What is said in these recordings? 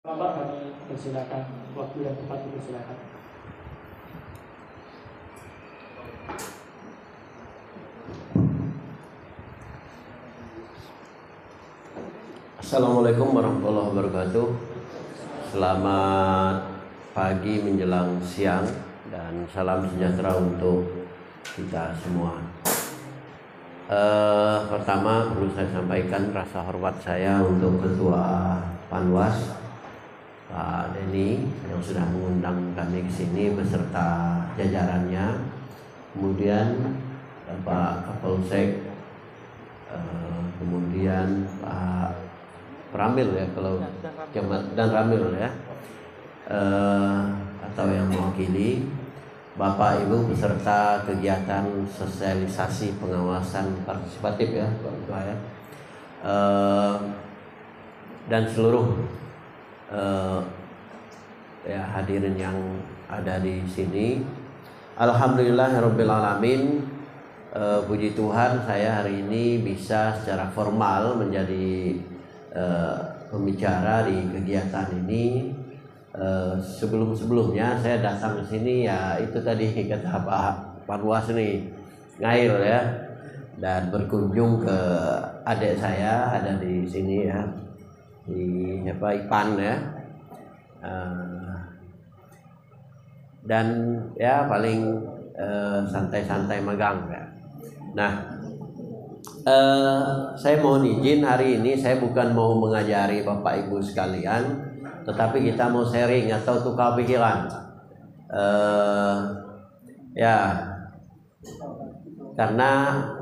Bapak kami persilakan, waktu dan tempat dipersilakan. Assalamualaikum warahmatullahi wabarakatuh. Selamat pagi menjelang siang dan salam sejahtera untuk kita semua. Pertama perlu saya sampaikan rasa hormat saya untuk Ketua Panwas Pak Denny yang sudah mengundang kami ke sini beserta jajarannya. Kemudian Pak Kapolsek, kemudian Pak Ramil ya, kalau dan Ramil ya, atau yang mewakili Bapak Ibu peserta kegiatan sosialisasi pengawasan partisipatif ya, Pak Ketua ya, dan seluruh ya hadirin yang ada di sini. Alhamdulillahirabbil alamin. Puji Tuhan saya hari ini bisa secara formal menjadi pembicara di kegiatan ini. Sebelumnya saya datang ke sini ya itu tadi kata Pak Panwas nih, ngail ya, dan berkunjung ke adik saya ada di sini ya, di Ipan ya, dan ya paling santai-santai magang ya. Nah, saya mohon izin hari ini saya bukan mau mengajari Bapak Ibu sekalian, tetapi kita mau sharing atau tukar pikiran. Ya, karena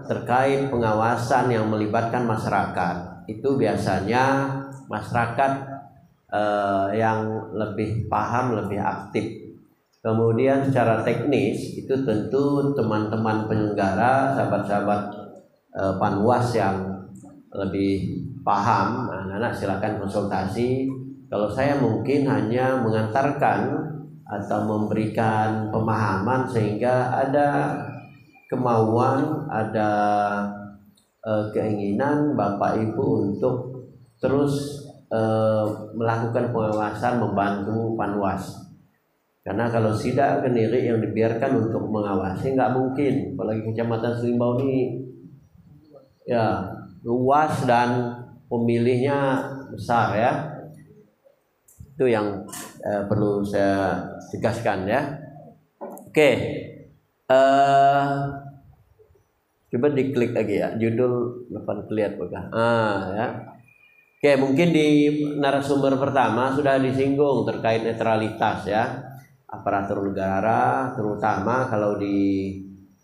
terkait pengawasan yang melibatkan masyarakat, itu biasanya masyarakat yang lebih paham, lebih aktif. Kemudian secara teknis itu tentu teman-teman penyelenggara, sahabat-sahabat Panwas yang lebih paham, anak-anak silakan konsultasi. Kalau saya mungkin hanya mengantarkan atau memberikan pemahaman sehingga ada kemauan, ada keinginan Bapak Ibu untuk terus melakukan pengawasan, membantu Panwas. Karena kalau sidak kendiri yang dibiarkan untuk mengawasi nggak mungkin, apalagi Kecamatan Selimbau ini ya luas dan pemilihnya besar ya. Itu yang perlu saya tegaskan ya. Oke, coba diklik lagi ya, judul depan kelihatan bukan? Ya. Oke, mungkin di narasumber pertama sudah disinggung terkait netralitas ya, aparatur negara, terutama kalau di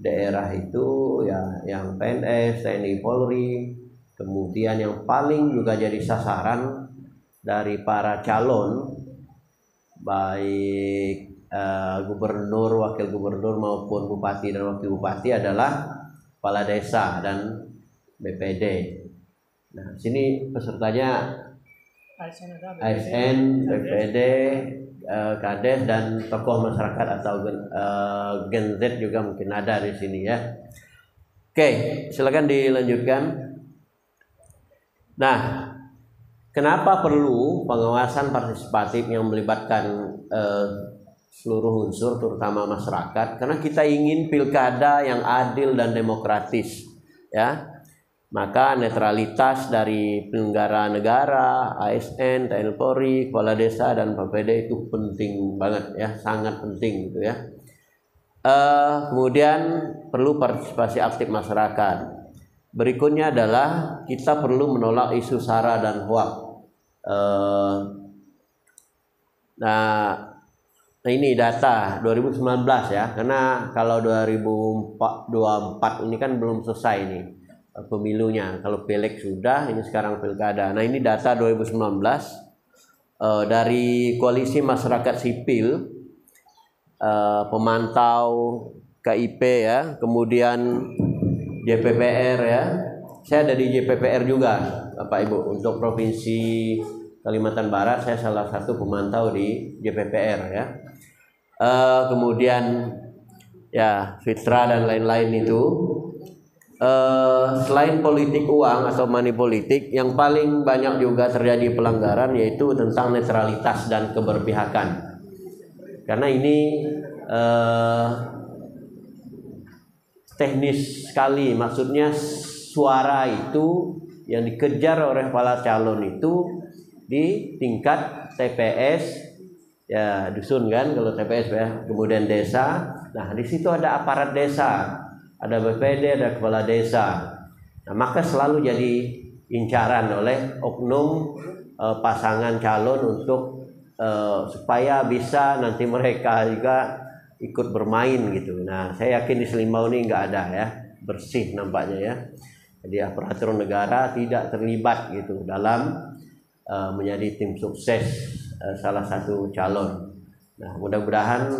daerah itu ya yang PNS, TNI, Polri, kemudian yang paling juga jadi sasaran dari para calon baik gubernur, wakil gubernur maupun bupati dan wakil bupati adalah kepala desa dan BPD. Nah, sini pesertanya ASN, BPD, Kades dan tokoh masyarakat atau Gen Z juga mungkin ada di sini ya. Oke, silakan dilanjutkan. Nah, kenapa perlu pengawasan partisipatif yang melibatkan seluruh unsur terutama masyarakat? Karena kita ingin pilkada yang adil dan demokratis ya. Maka netralitas dari penyelenggara negara, ASN, TNI Polri, kepala desa dan BPD itu penting banget ya, sangat penting gitu ya. Kemudian perlu partisipasi aktif masyarakat. Berikutnya adalah kita perlu menolak isu sara dan hoaks. Nah, ini data 2019 ya, karena kalau 2024 ini kan belum selesai nih pemilunya. Kalau pileg sudah, ini sekarang pilkada. Nah, ini data 2019 dari Koalisi Masyarakat Sipil, pemantau KIP ya, kemudian JPPR ya. Saya ada di JPPR juga, Bapak Ibu, untuk Provinsi Kalimantan Barat. Saya salah satu pemantau di JPPR ya. Kemudian ya Fitra dan lain-lain itu. selain politik uang atau money politik, yang paling banyak juga terjadi pelanggaran yaitu tentang netralitas dan keberpihakan. Karena ini teknis sekali, maksudnya suara itu yang dikejar oleh para calon itu di tingkat TPS, ya dusun kan kalau TPS ya, kemudian desa. Nah di situ ada aparat desa, ada BPD, ada kepala desa. Nah maka selalu jadi incaran oleh oknum pasangan calon untuk supaya bisa nanti mereka juga ikut bermain gitu. Nah saya yakin di Selimbau ini nggak ada ya, bersih nampaknya ya. Jadi aparatur negara tidak terlibat gitu dalam menjadi tim sukses salah satu calon. Nah mudah-mudahan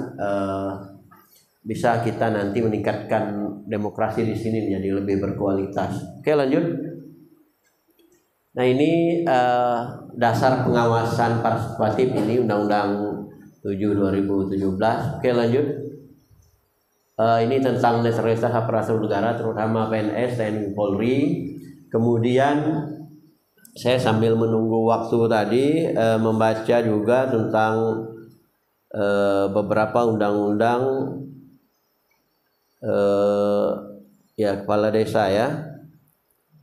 bisa kita nanti meningkatkan demokrasi di sini menjadi lebih berkualitas. Oke lanjut. Nah ini dasar pengawasan partisipatif ini Undang-Undang 7 2017. Oke lanjut. Ini tentang netralitas aparatur negara terutama PNS, TNI, Polri. Kemudian saya sambil menunggu waktu tadi membaca juga tentang beberapa undang-undang ya kepala desa ya,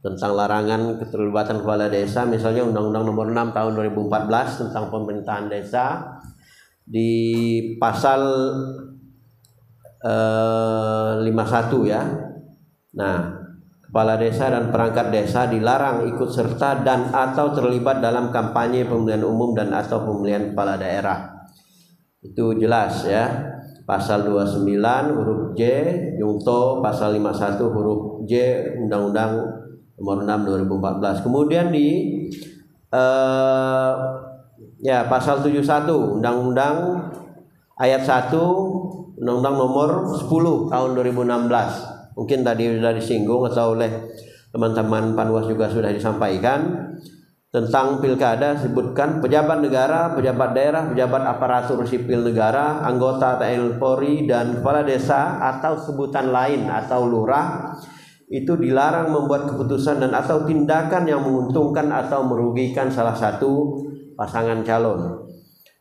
tentang larangan keterlibatan kepala desa, misalnya Undang-Undang Nomor 6 Tahun 2014 tentang pemerintahan desa di pasal 51 ya. Nah, kepala desa dan perangkat desa dilarang ikut serta dan atau terlibat dalam kampanye pemilihan umum dan atau pemilihan kepala daerah. Itu jelas ya. Pasal 29 huruf J Jungto, pasal 51 huruf J Undang-Undang Nomor 6 2014. Kemudian di ya pasal 71 Undang-Undang ayat 1 Undang-Undang Nomor 10 Tahun 2016. Mungkin tadi sudah disinggung atau oleh teman-teman Panwas juga sudah disampaikan tentang pilkada, sebutkan pejabat negara, pejabat daerah, pejabat aparatur sipil negara, anggota TNI Polri dan kepala desa atau sebutan lain atau lurah itu dilarang membuat keputusan dan atau tindakan yang menguntungkan atau merugikan salah satu pasangan calon.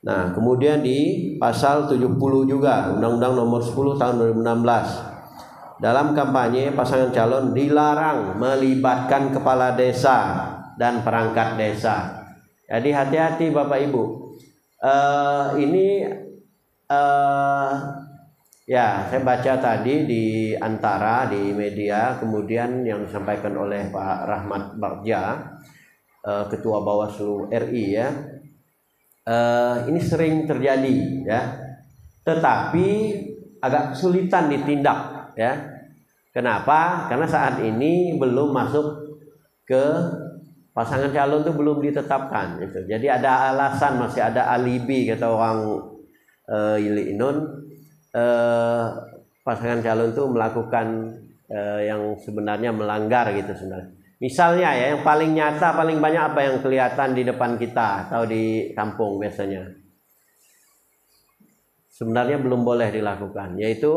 Nah, kemudian di pasal 70 juga Undang-Undang Nomor 10 Tahun 2016. Dalam kampanye pasangan calon dilarang melibatkan kepala desa dan perangkat desa. Jadi hati-hati Bapak Ibu. Ini ya saya baca tadi di Antara di media, kemudian yang disampaikan oleh Pak Rahmat Bagja, Ketua Bawaslu RI ya. Ini sering terjadi ya, tetapi agak kesulitan ditindak ya. Kenapa? Karena saat ini belum masuk ke pasangan calon itu belum ditetapkan gitu. Jadi ada alasan, masih ada alibi kata orang Ili Inun, pasangan calon itu melakukan yang sebenarnya melanggar gitu sebenarnya. Misalnya ya, yang paling nyata, paling banyak apa yang kelihatan di depan kita atau di kampung biasanya. Sebenarnya belum boleh dilakukan, yaitu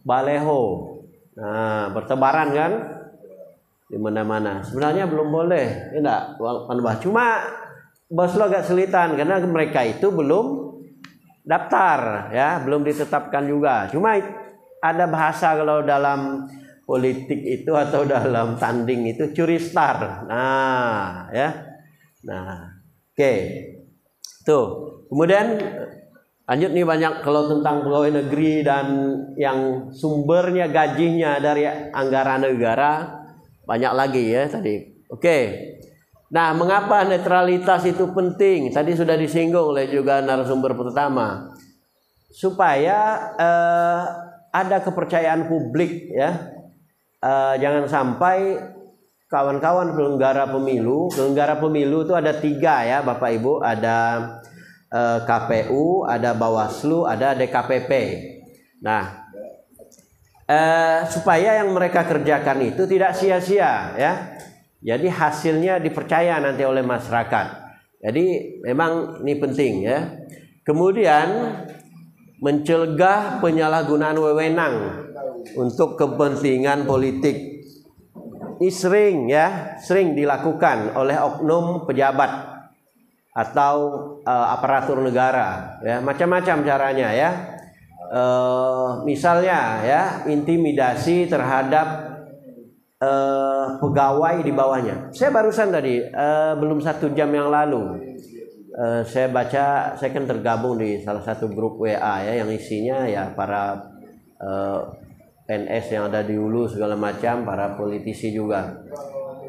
baleho. Nah, bertebaran kan di mana-mana. Sebenarnya belum boleh, enggak, cuma bos lo agak kesulitan karena mereka itu belum daftar ya, belum ditetapkan juga. Cuma ada bahasa kalau dalam politik itu atau dalam tanding itu curi star. Nah, ya. Nah, oke. Tuh. Kemudian lanjut nih, banyak kalau tentang pegawai negeri dan yang sumbernya gajinya dari anggaran negara, banyak lagi ya tadi. Oke. Nah, mengapa netralitas itu penting? Tadi sudah disinggung oleh juga narasumber pertama. Supaya ada kepercayaan publik ya. Jangan sampai kawan-kawan penyelenggara pemilu itu ada 3 ya Bapak Ibu, ada KPU, ada Bawaslu, ada DKPP. Nah, supaya yang mereka kerjakan itu tidak sia-sia ya. Jadi hasilnya dipercaya nanti oleh masyarakat. Jadi memang ini penting ya. Kemudian mencegah penyalahgunaan wewenang untuk kepentingan politik. Ini sering dilakukan oleh oknum pejabat atau aparatur negara, ya, macam-macam caranya, ya. Misalnya, ya, intimidasi terhadap pegawai di bawahnya. Saya barusan tadi, belum 1 jam yang lalu, saya baca, saya kan tergabung di salah satu grup WA, ya, yang isinya ya para PNS yang ada di hulu segala macam, para politisi juga.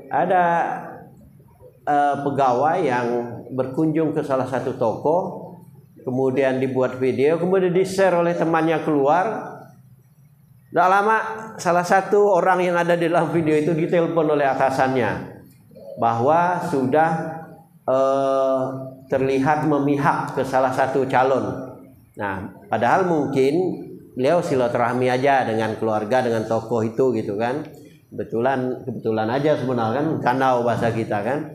Ada pegawai yang berkunjung ke salah satu toko, kemudian dibuat video, kemudian di-share oleh temannya keluar. Tidak lama salah satu orang yang ada di dalam video itu ditelepon oleh atasannya bahwa sudah terlihat memihak ke salah satu calon. Nah, padahal mungkin beliau silaturahmi aja dengan keluarga, dengan tokoh itu, gitu kan. Kebetulan aja sebenarnya, kan kanau bahasa kita kan.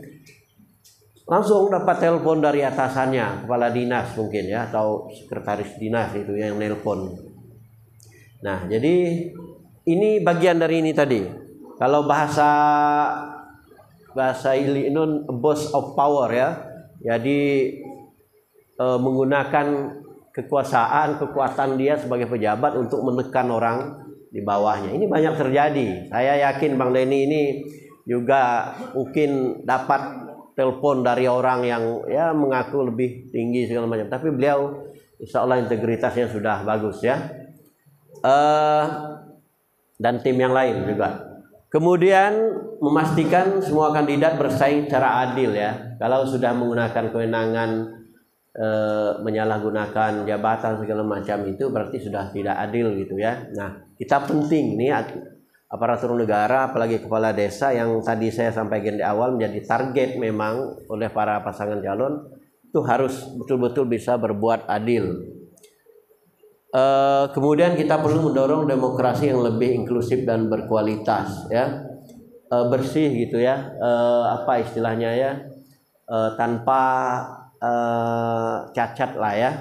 Langsung dapat telepon dari atasannya, kepala dinas mungkin, ya, atau sekretaris dinas itu yang nelpon. Nah, jadi ini bagian dari ini tadi. Kalau bahasa ini abuse of power, ya. Jadi menggunakan kekuatan dia sebagai pejabat untuk menekan orang di bawahnya. Ini banyak terjadi. Saya yakin Bang Denny ini juga mungkin dapat telepon dari orang yang, ya, mengaku lebih tinggi segala macam, tapi beliau insya Allah integritasnya sudah bagus, ya. Dan tim yang lain juga. Kemudian memastikan semua kandidat bersaing secara adil, ya. Kalau sudah menggunakan kewenangan menyalahgunakan jabatan segala macam, itu berarti sudah tidak adil, gitu, ya. Nah, kita penting nih aparatur negara, apalagi kepala desa yang tadi saya sampaikan di awal menjadi target memang oleh para pasangan calon, itu harus betul-betul bisa berbuat adil. Kemudian kita perlu mendorong demokrasi yang lebih inklusif dan berkualitas, ya, bersih, gitu, ya, apa istilahnya, ya, tanpa cacat lah, ya.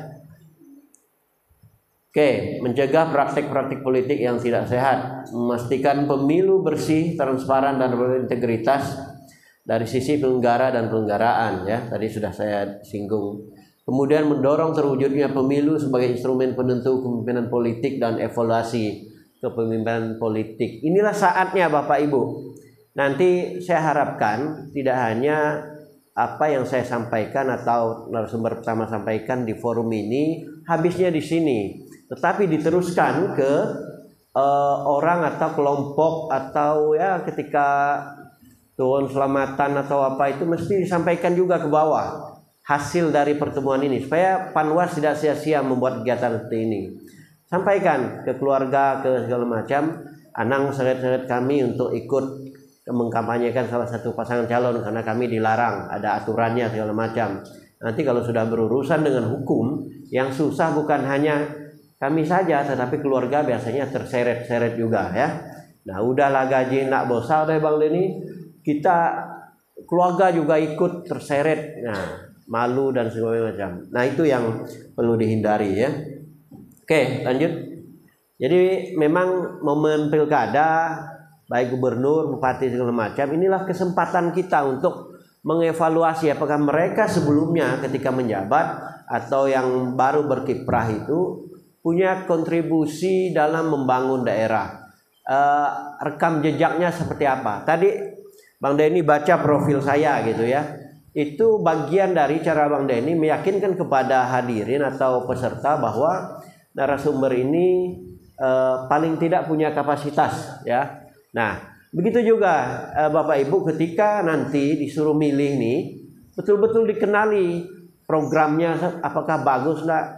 Oke, mencegah praktik-praktik politik yang tidak sehat, memastikan pemilu bersih, transparan, dan berintegritas dari sisi penyelenggara dan penyelenggaraan, ya, tadi sudah saya singgung. Kemudian mendorong terwujudnya pemilu sebagai instrumen penentu kepemimpinan politik dan evaluasi kepemimpinan politik. Inilah saatnya Bapak Ibu. Nanti saya harapkan tidak hanya apa yang saya sampaikan atau narasumber pertama sampaikan di forum ini habisnya di sini, tetapi diteruskan ke orang atau kelompok, atau, ya, ketika turun selamatan atau apa itu mesti disampaikan juga ke bawah hasil dari pertemuan ini, supaya Panwas tidak sia-sia membuat kegiatan seperti ini. Sampaikan ke keluarga, ke segala macam, anang seret-seret kami untuk ikut mengkampanyekan salah satu pasangan calon karena kami dilarang, ada aturannya segala macam. Nanti kalau sudah berurusan dengan hukum, yang susah bukan hanya kami saja, tetapi keluarga biasanya terseret-seret juga, ya. Nah, udahlah gaji nak bosa deh Bang Denny, kita keluarga juga ikut terseret, nah, malu dan segala macam. Nah, itu yang perlu dihindari, ya. Oke, lanjut. Jadi memang momen pilkada, baik gubernur, bupati segala macam, inilah kesempatan kita untuk mengevaluasi apakah mereka sebelumnya ketika menjabat atau yang baru berkiprah itu punya kontribusi dalam membangun daerah. Rekam jejaknya seperti apa? Tadi Bang Denny baca profil saya, gitu, ya. Itu bagian dari cara Bang Denny meyakinkan kepada hadirin atau peserta bahwa narasumber ini paling tidak punya kapasitas, ya. Nah, begitu juga Bapak Ibu ketika nanti disuruh milih nih, betul-betul dikenali programnya apakah bagus enggak,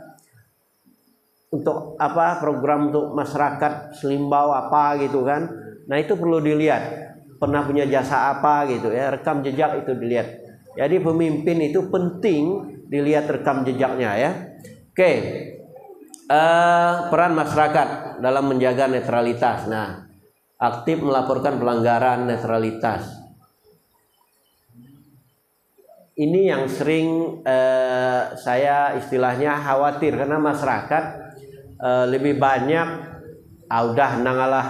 untuk apa, program untuk masyarakat Selimbau apa, gitu kan. Nah, itu perlu dilihat, pernah punya jasa apa, gitu, ya, rekam jejak itu dilihat. Jadi pemimpin itu penting dilihat rekam jejaknya, ya. Oke, peran masyarakat dalam menjaga netralitas. Nah, aktif melaporkan pelanggaran netralitas. Ini yang sering saya istilahnya khawatir, karena masyarakat lebih banyak udah nangalah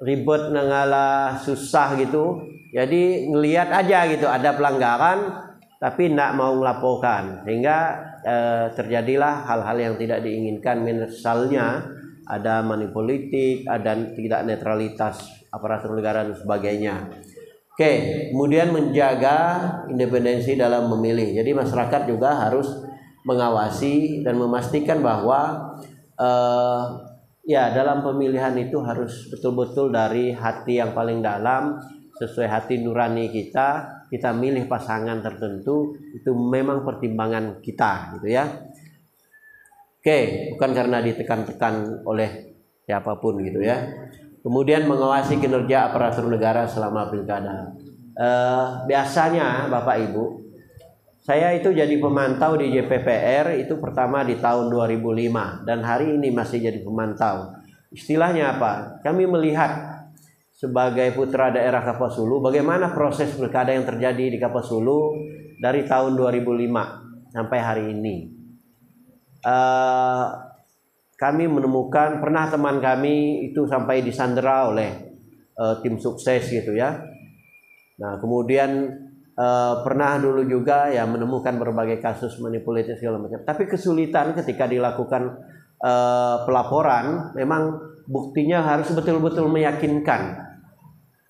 ribet, nangalah susah gitu. Jadi ngelihat aja gitu ada pelanggaran tapi tidak mau melaporkan, sehingga terjadilah hal-hal yang tidak diinginkan. Misalnya ada money politik, ada tidak netralitas aparatur negara dan sebagainya. Oke, kemudian menjaga independensi dalam memilih. Jadi masyarakat juga harus mengawasi dan memastikan bahwa ya dalam pemilihan itu harus betul-betul dari hati yang paling dalam, sesuai hati nurani kita. Kita milih pasangan tertentu itu memang pertimbangan kita gitu ya. Oke, bukan karena ditekan-tekan oleh siapapun gitu ya. Kemudian mengawasi kinerja aparatur negara selama pilkada. Biasanya Bapak Ibu, saya itu jadi pemantau di JPPR itu pertama di tahun 2005 dan hari ini masih jadi pemantau. Istilahnya apa? Kami melihat sebagai putra daerah Kapuas Hulu bagaimana proses pilkada yang terjadi di Kapuas Hulu dari tahun 2005 sampai hari ini. Kami menemukan, pernah teman kami itu sampai disandera oleh tim sukses gitu ya. Nah kemudian pernah dulu juga ya menemukan berbagai kasus manipulatif segala macam. Tapi kesulitan ketika dilakukan pelaporan, memang buktinya harus betul-betul meyakinkan.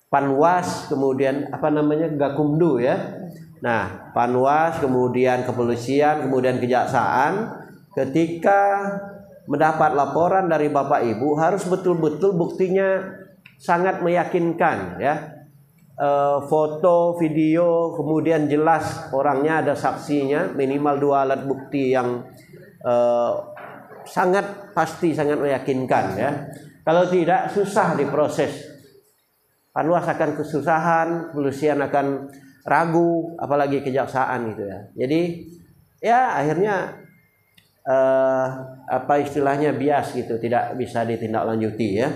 Panwas, kemudian Gakumdu ya. Nah Panwas, kemudian kepolisian, kemudian kejaksaan, ketika mendapat laporan dari Bapak Ibu harus betul-betul buktinya sangat meyakinkan ya. Foto, video, kemudian jelas orangnya, ada saksinya, minimal 2 alat bukti yang sangat pasti, sangat meyakinkan ya. Kalau tidak susah diproses. Panwas akan kesusahan, kepolisian akan ragu, apalagi kejaksaan gitu ya. Jadi ya akhirnya istilahnya bias gitu, tidak bisa ditindaklanjuti ya.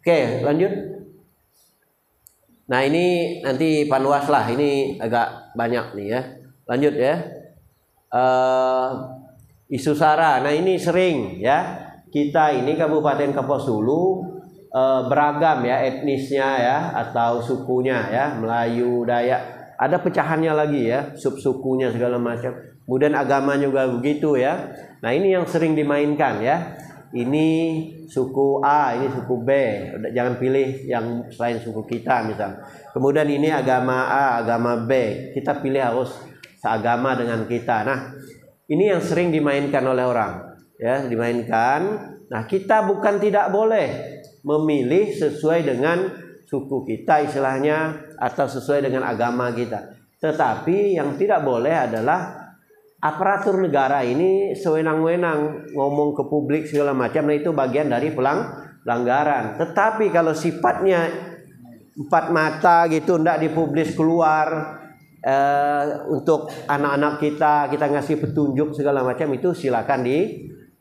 Oke, lanjut. Nah ini nanti Panwas lah, ini agak banyak nih ya. Lanjut ya. Isu SARA. Nah ini sering ya. Kita ini Kabupaten Kapuas Hulu beragam ya etnisnya ya atau sukunya ya, Melayu, Dayak. Ada pecahannya lagi ya, sub-sukunya segala macam. Kemudian agama juga begitu ya. Nah ini yang sering dimainkan ya. Ini suku A, ini suku B. Jangan pilih yang selain suku kita misal. Kemudian ini agama A, agama B. Kita pilih harus seagama dengan kita. Nah, ini yang sering dimainkan oleh orang. Ya, dimainkan. Nah, kita bukan tidak boleh memilih sesuai dengan suku kita istilahnya atau sesuai dengan agama kita. Tetapi yang tidak boleh adalah aparatur negara ini sewenang-wenang ngomong ke publik segala macam. Nah itu bagian dari pelanggaran. Tetapi kalau sifatnya empat mata gitu, tidak dipublis keluar untuk anak-anak kita ngasih petunjuk segala macam, itu silakan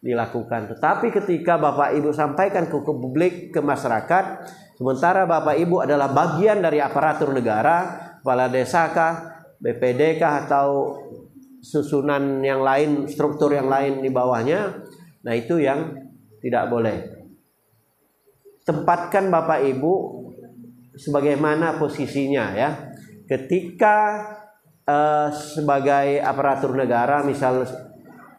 dilakukan. Tetapi ketika Bapak Ibu sampaikan ke publik, ke masyarakat, sementara Bapak Ibu adalah bagian dari aparatur negara, kepala desa kah, BPD kah, atau susunan yang lain, struktur yang lain di bawahnya, nah itu yang tidak boleh. Tempatkan Bapak Ibu sebagaimana posisinya ya. Ketika sebagai aparatur negara, misal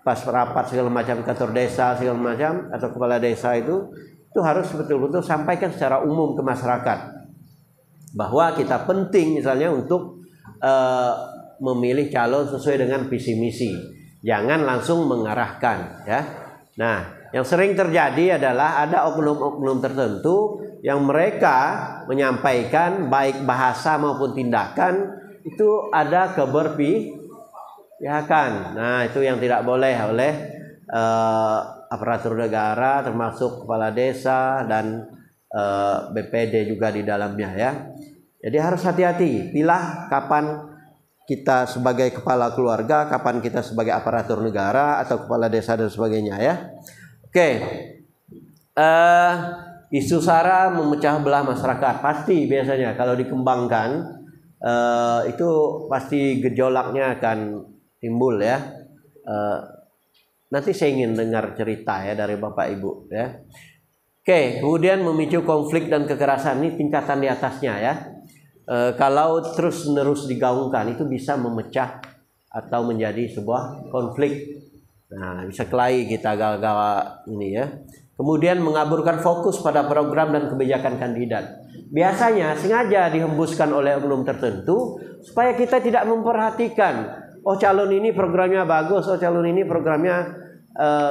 pas rapat segala macam, kantor desa segala macam atau kepala desa itu harus betul-betul sampaikan secara umum ke masyarakat bahwa kita penting misalnya untuk memilih calon sesuai dengan visi misi. Jangan langsung mengarahkan ya. Nah, yang sering terjadi adalah ada oknum-oknum tertentu yang mereka menyampaikan baik bahasa maupun tindakan itu ada keberpihakan. Nah, itu yang tidak boleh oleh aparatur negara, termasuk kepala desa dan BPD juga di dalamnya ya. Jadi harus hati-hati, pilah kapan kita sebagai kepala keluarga, kapan kita sebagai aparatur negara atau kepala desa dan sebagainya ya. Oke. Isu SARA memecah belah masyarakat. Pasti biasanya kalau dikembangkan itu pasti gejolaknya akan timbul ya. Nanti saya ingin dengar cerita ya dari Bapak Ibu ya. Oke, kemudian memicu konflik dan kekerasan, ini tingkatan di atasnya ya. Kalau terus-menerus digaungkan itu bisa memecah atau menjadi sebuah konflik. Nah, bisa kelahi kita gagal ini ya. Kemudian mengaburkan fokus pada program dan kebijakan kandidat. Biasanya sengaja dihembuskan oleh oknum tertentu supaya kita tidak memperhatikan, oh calon ini programnya bagus, oh calon ini programnya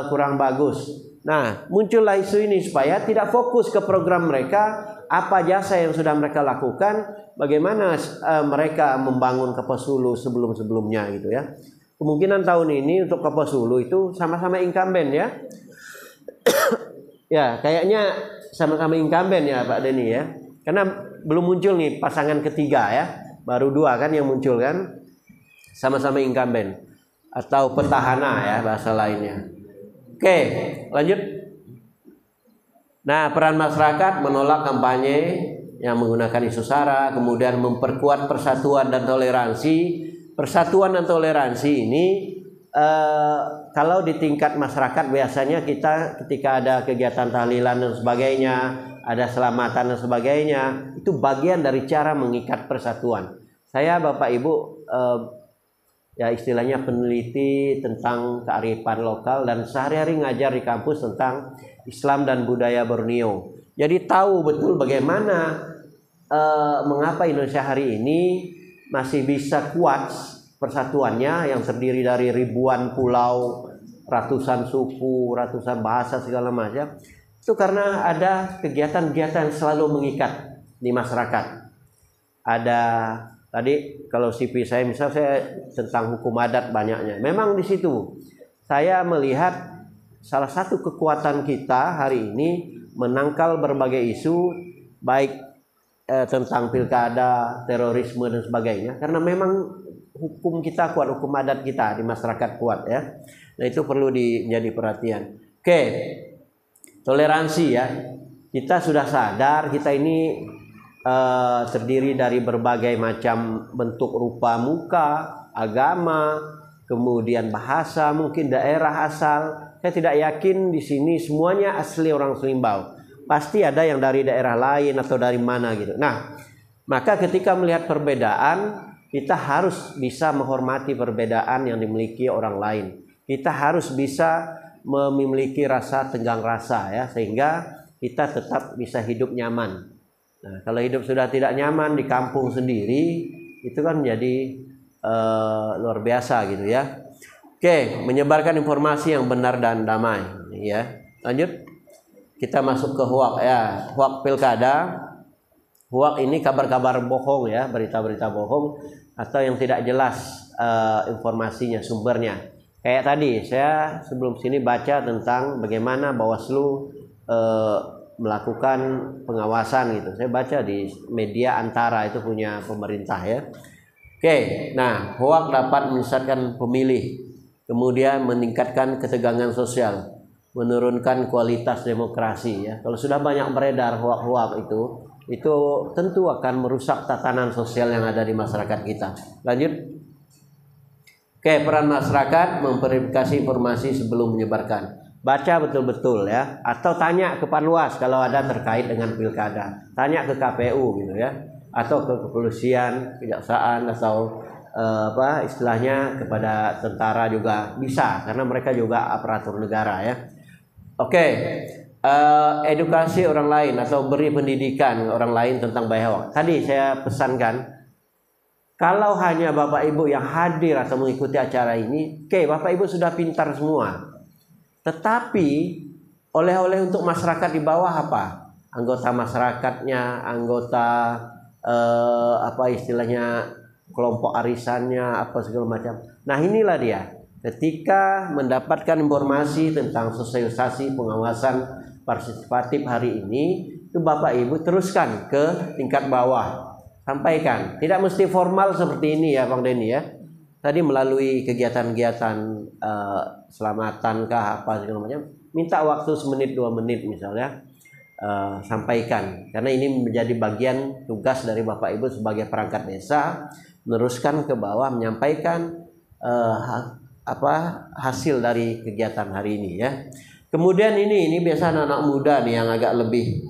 kurang bagus. Nah, muncullah isu ini supaya tidak fokus ke program mereka, apa jasa yang sudah mereka lakukan, bagaimana mereka membangun Kapuas Hulu sebelum-sebelumnya gitu ya. Kemungkinan tahun ini untuk Kapuas Hulu itu sama-sama incumbent ya. Ya, kayaknya sama-sama incumbent ya Pak Denny ya. Karena belum muncul nih pasangan ketiga ya. Baru 2 kan yang muncul kan. Sama-sama incumbent atau petahana ya bahasa lainnya. Oke, lanjut. Nah, peran masyarakat menolak kampanye yang menggunakan isu SARA, kemudian memperkuat persatuan dan toleransi. Persatuan dan toleransi ini kalau di tingkat masyarakat biasanya kita ketika ada kegiatan tahlilan dan sebagainya, ada selamatan dan sebagainya, itu bagian dari cara mengikat persatuan. Saya Bapak Ibu ya istilahnya peneliti tentang kearifan lokal dan sehari-hari ngajar di kampus tentang Islam dan budaya Borneo. Jadi tahu betul bagaimana mengapa Indonesia hari ini masih bisa kuat persatuannya yang terdiri dari ribuan pulau, ratusan suku, ratusan bahasa segala macam. Itu karena ada kegiatan-kegiatan yang selalu mengikat di masyarakat. Ada tadi kalau CV saya misal saya tentang hukum adat banyaknya. Memang di situ saya melihat salah satu kekuatan kita hari ini menangkal berbagai isu baik tentang pilkada, terorisme dan sebagainya, karena memang hukum kita kuat, hukum adat kita di masyarakat kuat ya. Nah itu perlu menjadi perhatian. Oke, toleransi ya. Kita sudah sadar kita ini terdiri dari berbagai macam bentuk rupa muka, agama, kemudian bahasa, mungkin daerah asal. Saya tidak yakin di sini semuanya asli orang Selimbau. Pasti ada yang dari daerah lain atau dari mana gitu. Nah, maka ketika melihat perbedaan, kita harus bisa menghormati perbedaan yang dimiliki orang lain. Kita harus bisa memiliki rasa tenggang rasa ya, sehingga kita tetap bisa hidup nyaman. Nah, kalau hidup sudah tidak nyaman di kampung sendiri, itu kan menjadi luar biasa gitu ya. Oke, menyebarkan informasi yang benar dan damai ya. Lanjut. Kita masuk ke hoak ya, hoak pilkada. Hoak ini kabar-kabar bohong ya, berita-berita bohong atau yang tidak jelas informasinya, sumbernya. Kayak tadi saya sebelum sini baca tentang bagaimana Bawaslu melakukan pengawasan gitu. Saya baca di media Antara, itu punya pemerintah ya. Oke, nah hoak dapat menyesatkan pemilih, kemudian meningkatkan ketegangan sosial, menurunkan kualitas demokrasi ya. Kalau sudah banyak beredar hoak-hoak itu tentu akan merusak tatanan sosial yang ada di masyarakat kita. Lanjut. Oke, peran masyarakat memverifikasi informasi sebelum menyebarkan. Baca betul-betul ya, atau tanya ke Panwas kalau ada terkait dengan pilkada. Tanya ke KPU gitu ya, atau ke kepolisian, kejaksaan atau istilahnya kepada tentara juga bisa, karena mereka juga aparatur negara ya. Oke, edukasi orang lain atau beri pendidikan orang lain tentang bahaya hoak. Tadi saya pesankan, kalau hanya Bapak Ibu yang hadir atau mengikuti acara ini, oke, Bapak Ibu sudah pintar semua. Tetapi oleh-oleh untuk masyarakat di bawah apa? Anggota masyarakatnya, anggota istilahnya kelompok arisannya, apa segala macam. Nah inilah dia. Ketika mendapatkan informasi tentang sosialisasi pengawasan partisipatif hari ini, itu Bapak Ibu teruskan ke tingkat bawah, sampaikan. Tidak mesti formal seperti ini ya Bang Denny ya. Tadi melalui kegiatan-kegiatan selamatan kah apa segala macam, minta waktu 1-2 menit misalnya, sampaikan. Karena ini menjadi bagian tugas dari Bapak Ibu sebagai perangkat desa, meneruskan ke bawah, menyampaikan hasil dari kegiatan hari ini ya. Kemudian ini biasa anak-anak muda nih yang agak lebih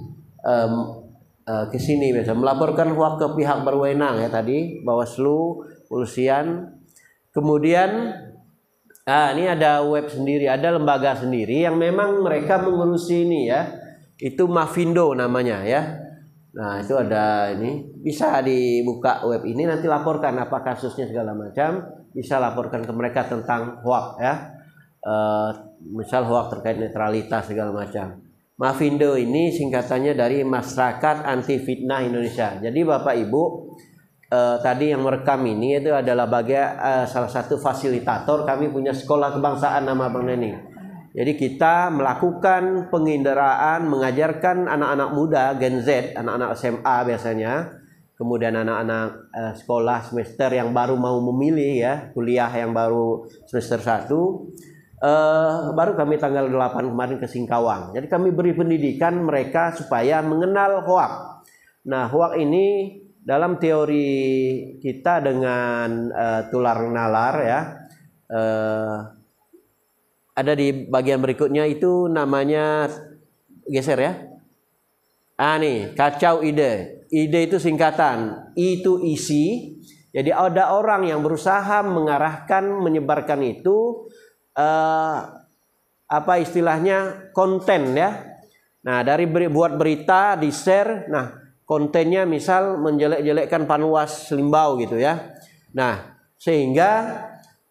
ke sini biasa melaporkan hoak ke pihak berwenang ya tadi Bawaslu, Kepolisian. Kemudian ini ada web sendiri, ada lembaga sendiri yang memang mereka mengurusi ini ya. Itu Mavindo namanya ya. Nah, itu ada ini bisa dibuka web ini nanti laporkan apa kasusnya segala macam, bisa laporkan ke mereka tentang hoak ya. Misal hoak terkait netralitas segala macam. Mavindo ini singkatannya dari Masyarakat Anti Fitnah Indonesia. Jadi Bapak Ibu tadi yang merekam ini itu adalah salah satu fasilitator. Kami punya sekolah kebangsaan nama Bang Neni. Jadi kita melakukan penginderaan, mengajarkan anak-anak muda Gen Z, anak-anak SMA biasanya, kemudian anak-anak sekolah semester yang baru mau memilih ya, kuliah yang baru semester 1. Baru kami tanggal 8 kemarin ke Singkawang. Jadi kami beri pendidikan mereka supaya mengenal hoak. Nah, hoak ini dalam teori kita dengan tular nalar ya, ada di bagian berikutnya itu namanya geser ya. Nih kacau ide. Ide itu singkatan, itu isi. Jadi ada orang yang berusaha mengarahkan, menyebarkan itu apa istilahnya konten ya. Nah dari buat berita di share. Nah kontennya misal menjelek-jelekkan Panwas Limbau gitu ya. Nah sehingga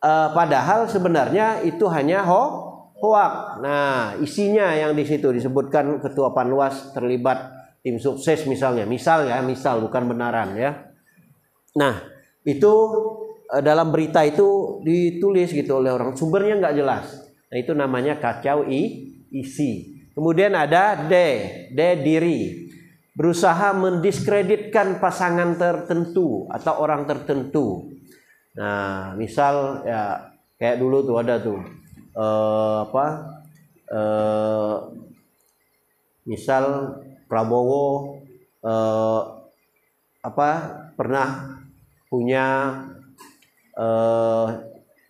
padahal sebenarnya itu hanya hoak. Nah, isinya yang di situ disebutkan ketua Panwas terlibat tim sukses misalnya. Misal bukan benaran ya. Nah, itu dalam berita itu ditulis gitu oleh orang. Sumbernya nggak jelas. Nah, itu namanya kacau isi. Kemudian ada diri. Berusaha mendiskreditkan pasangan tertentu atau orang tertentu. Nah, misal ya kayak dulu tuh ada tuh misal Prabowo pernah punya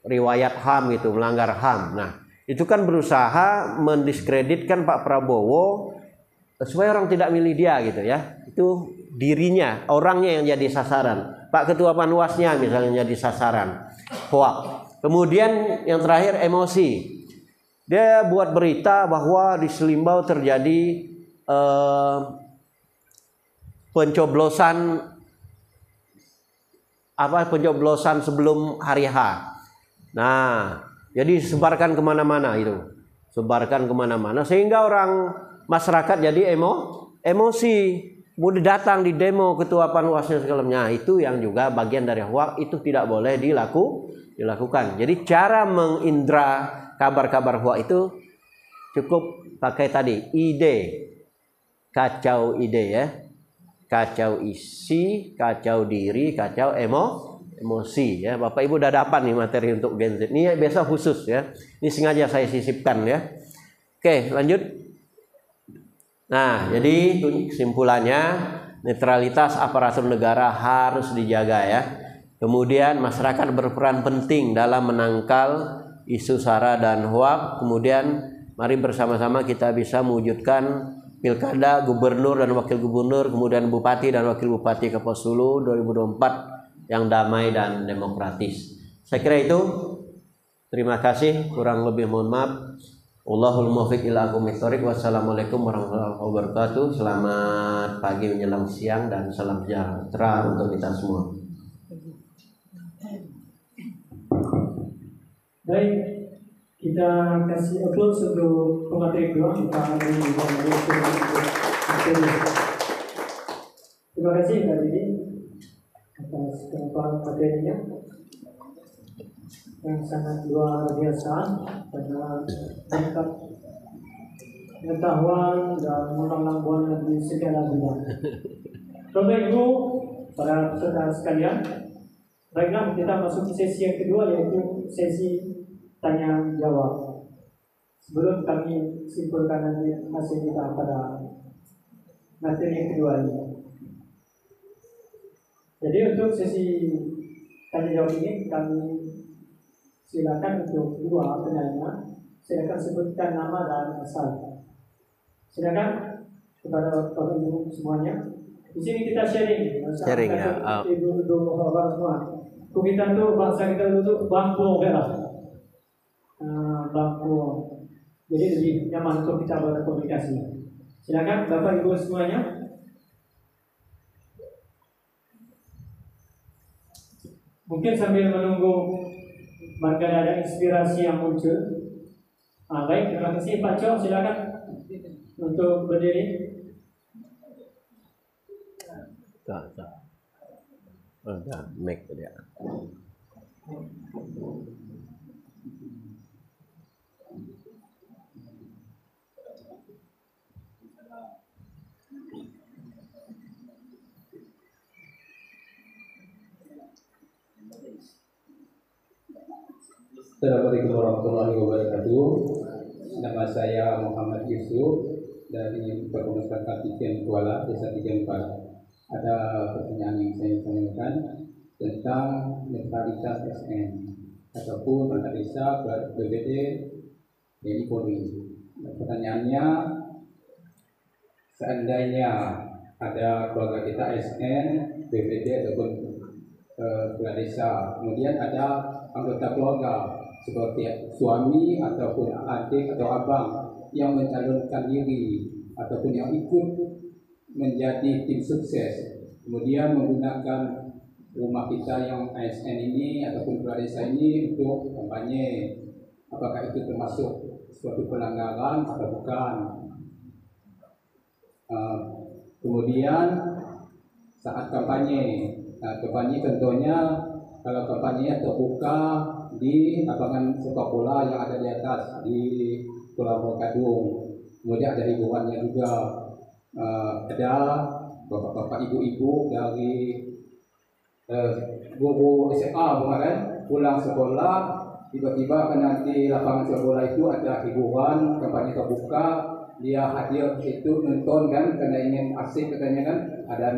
riwayat HAM gitu, melanggar HAM. Nah, itu kan berusaha mendiskreditkan Pak Prabowo supaya orang tidak milih dia gitu ya. Itu dirinya, orangnya yang jadi sasaran. Pak Ketua Panwasnya misalnya jadi sasaran hoak. Kemudian yang terakhir emosi. Dia buat berita bahwa di Selimbau terjadi pencoblosan sebelum hari H. Nah, jadi sebarkan kemana-mana itu, sehingga orang masyarakat jadi emosi. Mudah datang di demo ketua Panwasnya segala macam. Nah, itu yang juga bagian dari hoak, itu tidak boleh dilakukan. Jadi cara mengindra kabar-kabar hoak itu cukup pakai tadi ide, kacau ide ya, kacau isi, kacau diri, kacau emosi ya. Bapak Ibu udah dapat nih materi untuk Gen Z. Ini biasa khusus ya. Ini sengaja saya sisipkan ya. Oke, lanjut. Nah, jadi kesimpulannya netralitas aparatur negara harus dijaga ya. Kemudian masyarakat berperan penting dalam menangkal isu sara dan hoak. Kemudian mari bersama-sama kita bisa mewujudkan pilkada gubernur dan wakil gubernur, kemudian bupati dan wakil bupati Kapuas Hulu 2024 yang damai dan demokratis. Saya kira itu. Terima kasih. Kurang lebih mohon maaf. Allahul muwaffiq ila aqwamit thoriq. Wassalamualaikum warahmatullahi wabarakatuh. Selamat pagi menjelang siang dan salam sejahtera untuk kita semua. Baik, kita kasih upload sebelum pemateri kedua. Terima kasih Mbak Didi atas pemaparan materinya yang sangat luar biasa karena lengkap pengetahuan dan menang buana di segala bidang. Bapak Ibu, para peserta sekalian, baiklah kita masuk ke sesi yang kedua, yaitu sesi tanya jawab. Sebelum kami simpulkan nanti hasil kita pada materi yang kedua ini. Jadi untuk sesi tanya jawab ini kami silakan untuk dua penanya saya akan sebutkan nama dan asal. Silakan kepada Bapak Ibu semuanya. Di sini kita sharing. Sharing ya. Ibu bapak semua. Kita tuh bahasa kita tuh bangku lah. Bangku. Jadi lebih nyaman untuk kita berkomunikasi. Silakan Bapak Ibu semuanya. Mungkin sambil menunggu barangkali ada inspirasi yang muncul. Baik, terima kasih Pak Cok, silakan untuk berdiri. Make dia. Assalamualaikum warahmatullahi wabarakatuh. Nama saya Muhammad Yusuf dari Perkumpulan Kapitan Kuala Desa 34. Ada pertanyaan yang saya tanyakan tentang netralitas SN ataupun perangkat desa BPD TNI Polri. Pertanyaannya, seandainya ada keluarga kita SN, BPD ataupun kepala desa, kemudian ada anggota keluarga seperti suami ataupun adik atau abang yang mencalonkan diri ataupun yang ikut menjadi tim sukses, kemudian menggunakan rumah kita yang ASN ini ataupun kepala desa ini untuk kampanye, apakah itu termasuk suatu pelanggaran atau bukan? Kemudian saat kampanye, kampanye tentunya kalau kampanye terbuka di lapangan sepak bola yang ada di atas di Pulau Kadung, kemudian ada hiburannya juga, ada bapak-bapak ibu-ibu dari guru SMA bukan pulang sekolah tiba-tiba nanti lapangan sepak bola itu ada hiburan kampanye terbuka, dia hadir itu nonton kan karena ingin asik katanya kan, ada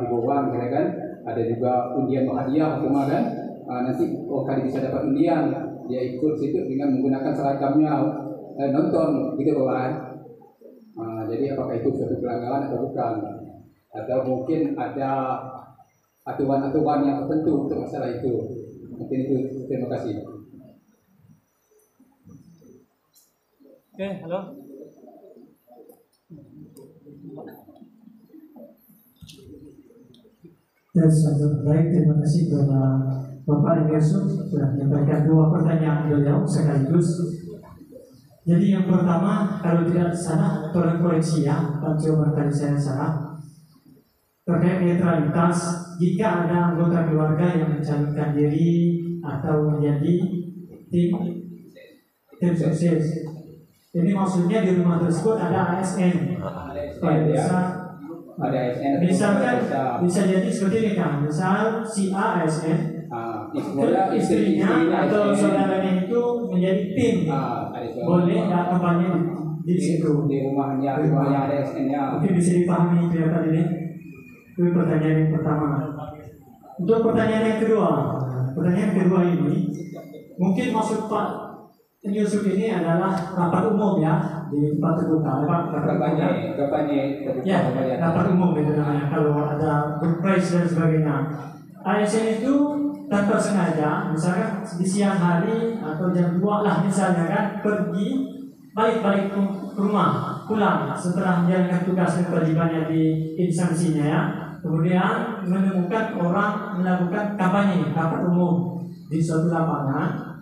hiburan kan, ada juga undian berhadiah semua kan. Nanti kali bisa dapat undian, dia ikut situ dengan menggunakan seragamnya, nonton gitu kan. Jadi apakah itu suatu pelanggaran atau bukan, atau mungkin ada aturan-aturan yang tertentu untuk masalah itu. Mungkin itu. Terima kasih. Oke, halo. Baik, terima kasih kepada Bapak Yusuf sudah menyampaikan dua pertanyaan beliau sekaligus. Jadi yang pertama, kalau tidak salah, tolong koreksi ya, Pak Coba tadi saya salah. Terkait netralitas, jika ada anggota keluarga yang mencalonkan diri atau menjadi tim sukses, ini maksudnya di rumah tersebut ada ASN. Ada ASN. Misalkan bisa jadi seperti ini kan, misal si A ASN, istrinya atau saudaranya itu menjadi tim, boleh nggak kampanye di situ? Di rumahnya ada ASN-nya. Mungkin bisa dipahami itu ya Pak ini. Itu pertanyaan yang pertama. Untuk pertanyaan yang kedua ini, mungkin maksud Pak Yusuf ini adalah rapat umum ya di tempat terbuka, kampanye ya, rapat umum itu namanya. Kalau ada surprise dan sebagainya, ASN itu tanpa sengaja, misalkan di siang hari atau jam 2 lah misalnya kan, pergi balik ke rumah, pulang setelah menjalankan tugas dan kewajibannya di instansinya ya, kemudian menemukan orang melakukan kampanye rapat umum di suatu lapangan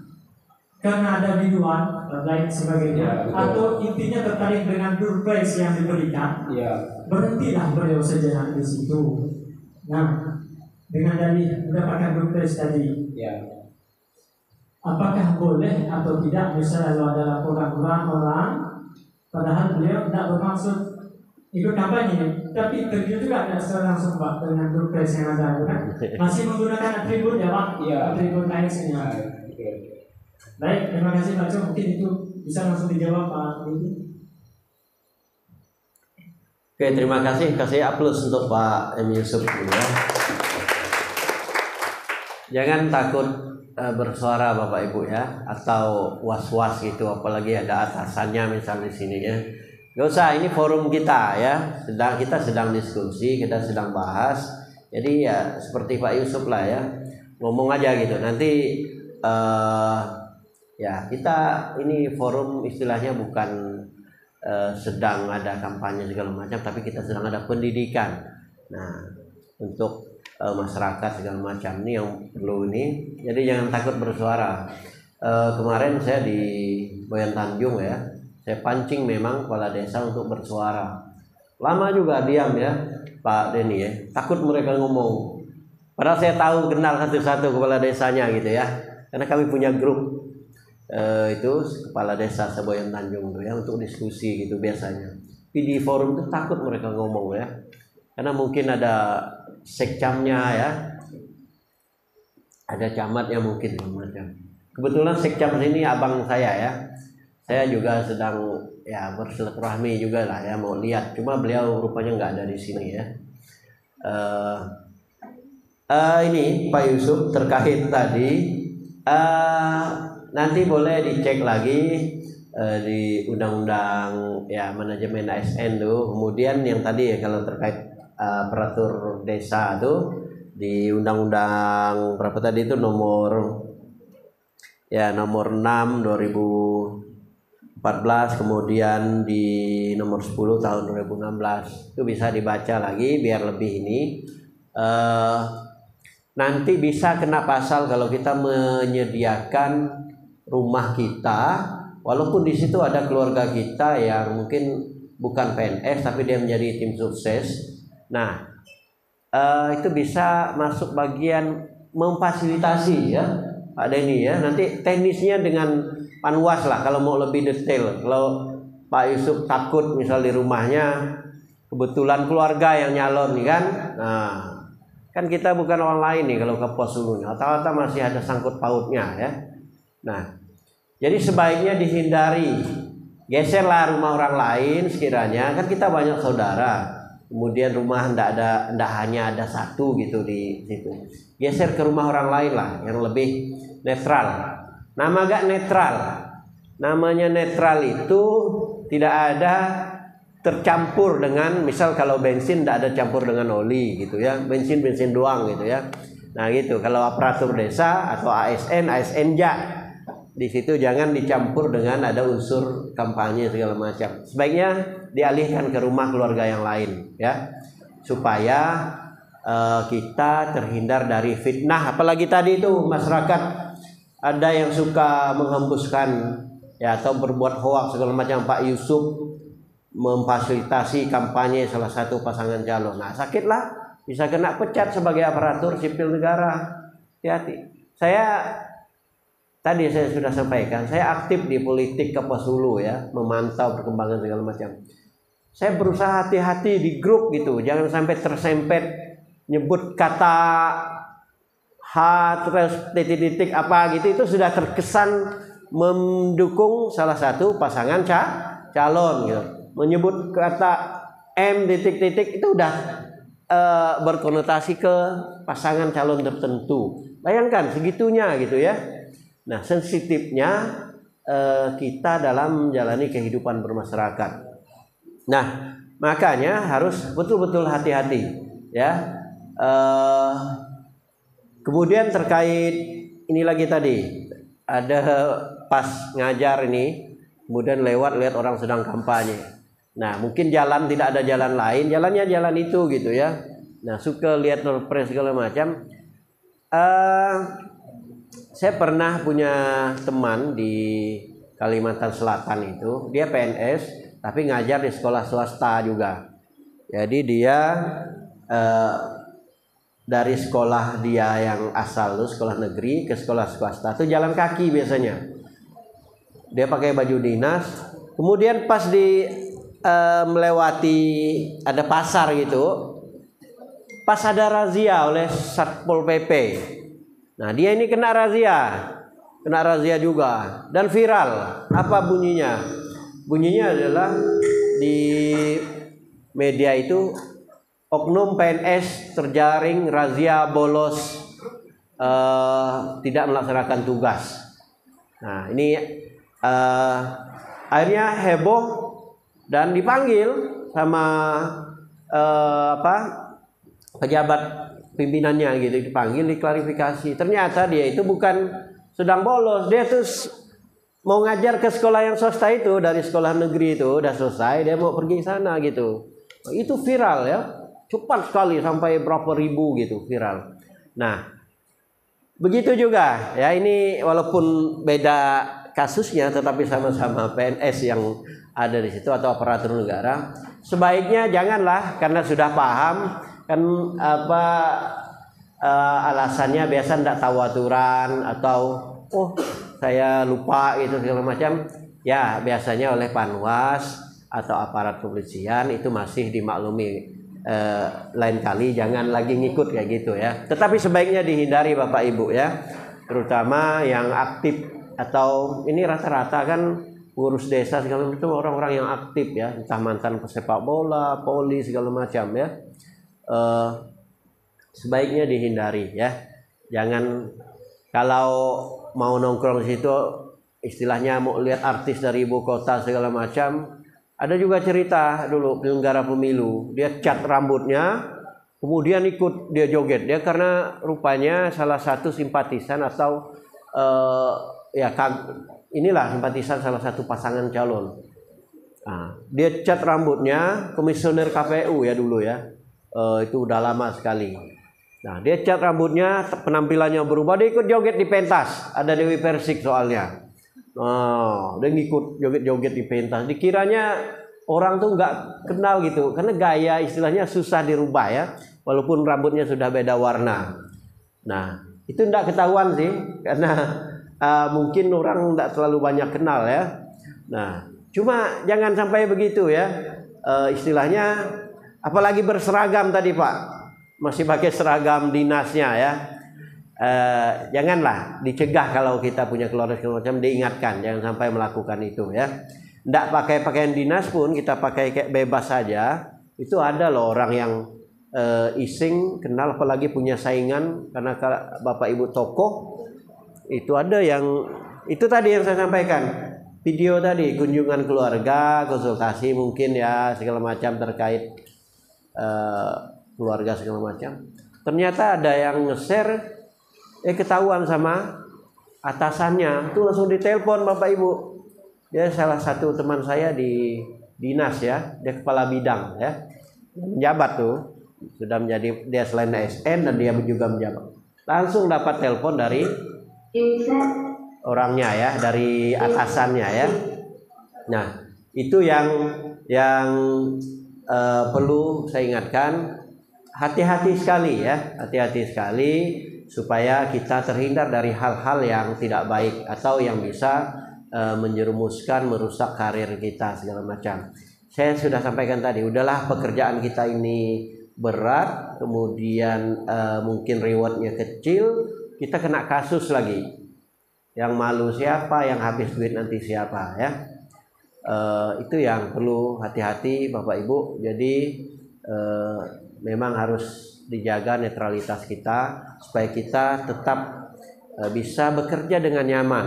karena ada biduan lain sebagainya, atau intinya tertarik dengan door prize yang diberikan, berhentilah beliau sejenak di situ. Nah, dengan dalih mendapatkan door prize tadi, apakah boleh atau tidak? Misalnya kalau ada laporan orang, padahal beliau tidak bermaksud ikut kampanye, tapi terjun juga tidak secara langsung Pak dengan door prize yang ada, kan? Masih menggunakan atribut ya Pak, atribut ASN-nya. Baik, terima kasih Pak Jo. Mungkin itu bisa langsung dijawab Pak Widi. Oke, terima kasih. Kasih aplaus untuk Pak M. Yusuf ya. Jangan takut bersuara Bapak Ibu ya, atau was-was gitu, apalagi ada atasannya misalnya di sini ya. Gak usah, ini forum kita ya, kita sedang diskusi, kita sedang bahas. Jadi ya seperti Pak Yusuf lah ya, ngomong aja gitu. Nanti ya kita ini forum istilahnya bukan sedang ada kampanye segala macam, tapi kita sedang ada pendidikan. Nah, untuk masyarakat segala macam ini yang perlu ini. Jadi jangan takut bersuara. Kemarin saya di Boyan Tanjung ya, saya pancing memang kepala desa untuk bersuara. Lama juga diam ya Pak Denny ya, takut mereka ngomong. Padahal saya tahu kenal satu-satu kepala desanya gitu ya, karena kami punya grup itu kepala desa Boyan Tanjung tuh ya, untuk diskusi gitu biasanya. Tapi di forum itu takut mereka ngomong ya, karena mungkin ada sekcamnya ya, ada camatnya mungkin macam. Kebetulan sekcam ini abang saya ya, saya juga sedang ya bersilaturahmi juga lah ya, mau lihat, cuma beliau rupanya nggak ada di sini ya. Ini Pak Yusuf terkait tadi, nanti boleh dicek lagi di undang-undang ya manajemen ASN tuh. Kemudian yang tadi ya kalau terkait aparatur desa tuh di undang-undang berapa tadi itu nomor 6 2014, kemudian di nomor 10 tahun 2016 itu bisa dibaca lagi biar lebih ini. Nanti bisa kena pasal kalau kita menyediakan rumah kita, walaupun di situ ada keluarga kita yang mungkin bukan PNS tapi dia menjadi tim sukses. Nah, itu bisa masuk bagian memfasilitasi ya Pak Denny ya. Nanti teknisnya dengan Panwas lah kalau mau lebih detail. Kalau Pak Yusuf takut misal di rumahnya kebetulan keluarga yang nyalon nih kan, nah kan kita bukan orang lain nih kalau ke pos dulu, rata-rata masih ada sangkut pautnya ya. Nah, jadi sebaiknya dihindari, geserlah rumah orang lain sekiranya, kan kita banyak saudara, kemudian rumah ndak hanya ada satu gitu di situ, geser ke rumah orang lain lah yang lebih netral. Nama gak netral, namanya netral itu tidak ada tercampur dengan, misal kalau bensin tidak ada campur dengan oli gitu ya, bensin doang gitu ya. Nah gitu, kalau aparatur desa atau ASN ja, di situ jangan dicampur dengan ada unsur kampanye segala macam. Sebaiknya dialihkan ke rumah keluarga yang lain ya, supaya kita terhindar dari fitnah. Apalagi tadi itu masyarakat ada yang suka menghembuskan ya atau berbuat hoaks segala macam. Pak Yusuf memfasilitasi kampanye salah satu pasangan calon. Nah, sakitlah, bisa kena pecat sebagai aparatur sipil negara. Hati-hati. Saya sudah sampaikan, saya aktif di politik ke Pos Hulu ya, memantau perkembangan segala macam. Saya berusaha hati-hati di grup gitu, jangan sampai tersempet nyebut kata H terus titik-titik apa gitu, itu sudah terkesan mendukung salah satu pasangan calon gitu. Menyebut kata M titik-titik itu udah berkonotasi ke pasangan calon tertentu. Bayangkan segitunya gitu ya. Nah, sensitifnya kita dalam menjalani kehidupan bermasyarakat. Nah, makanya harus betul-betul hati-hati ya. Kemudian terkait ini lagi tadi, ada pas ngajar ini, kemudian lihat orang sedang kampanye. Nah, mungkin jalan tidak ada jalan lain, jalannya jalan itu gitu ya. Nah, suka lihat perpres segala macam. Saya pernah punya teman di Kalimantan Selatan itu, dia PNS tapi ngajar di sekolah swasta juga. Jadi dia dari sekolah dia yang asal tuh sekolah negeri ke sekolah swasta tuh jalan kaki biasanya. Dia pakai baju dinas. Kemudian pas di melewati ada pasar gitu, pas ada razia oleh Satpol PP. Nah, dia ini kena razia juga dan viral. Apa bunyinya? Bunyinya adalah di media itu, oknum PNS terjaring razia bolos tidak melaksanakan tugas. Nah ini akhirnya heboh dan dipanggil sama pejabat pimpinannya gitu, dipanggil, diklarifikasi. Ternyata dia itu bukan sedang bolos, dia tuh mau ngajar ke sekolah yang swasta itu, dari sekolah negeri itu udah selesai, dia mau pergi sana gitu. Itu viral ya, cepat sekali sampai berapa ribu gitu viral. Nah begitu juga ya, ini walaupun beda kasusnya tetapi sama-sama PNS yang ada di situ atau aparatur negara. Sebaiknya janganlah, karena sudah paham kan alasannya biasa tidak tahu aturan atau saya lupa gitu segala macam. Ya biasanya oleh Panwas atau aparat kepolisian itu masih dimaklumi. Lain kali jangan lagi ngikut kayak gitu ya. Tetapi sebaiknya dihindari Bapak Ibu ya, terutama yang aktif atau ini rata-rata kan urus desa segala macam, orang-orang yang aktif ya, entah mantan pesepak bola, poli segala macam ya. Sebaiknya dihindari ya. Jangan kalau mau nongkrong di situ istilahnya mau lihat artis dari ibu kota segala macam. Ada juga cerita dulu penyelenggara pemilu, dia cat rambutnya, kemudian ikut dia joget. Dia karena rupanya salah satu simpatisan atau inilah simpatisan salah satu pasangan calon. Nah, dia cat rambutnya, komisioner KPU ya dulu ya, itu udah lama sekali. Nah dia cat rambutnya, penampilannya berubah, dia ikut joget di pentas. Ada Dewi Persik soalnya. Dia ngikut joget-joget di pentas. Dikiranya orang tuh nggak kenal gitu, karena gaya istilahnya susah dirubah ya, walaupun rambutnya sudah beda warna. Nah itu nggak ketahuan sih, karena mungkin orang nggak terlalu banyak kenal ya. Nah cuma jangan sampai begitu ya, istilahnya apalagi berseragam tadi Pak, masih pakai seragam dinasnya ya. Janganlah, dicegah kalau kita punya keluarga segala macam, diingatkan jangan sampai melakukan itu ya. Nggak pakai pakaian dinas pun kita pakai kayak bebas saja, itu ada loh orang yang iseng kenal, apalagi punya saingan karena Bapak Ibu tokoh. Itu ada yang itu tadi yang saya sampaikan, video tadi kunjungan keluarga, konsultasi mungkin ya segala macam terkait keluarga segala macam. Ternyata ada yang nge-share, ketahuan sama atasannya, tuh langsung ditelepon Bapak Ibu. Dia salah satu teman saya di dinas ya, dia kepala bidang ya, menjabat tuh, sudah menjadi, dia selain ASN dan dia juga menjabat. Langsung dapat telepon dari orangnya ya, dari atasannya ya. Nah itu yang perlu saya ingatkan, hati-hati sekali ya, hati-hati sekali supaya kita terhindar dari hal-hal yang tidak baik atau yang bisa menjerumuskan, merusak karir kita segala macam. Saya sudah sampaikan tadi, udahlah pekerjaan kita ini berat, kemudian mungkin rewardnya kecil, kita kena kasus lagi. Yang malu siapa, yang habis duit nanti siapa ya. Itu yang perlu hati-hati Bapak Ibu. Jadi memang harus dijaga netralitas kita supaya kita tetap bisa bekerja dengan nyaman.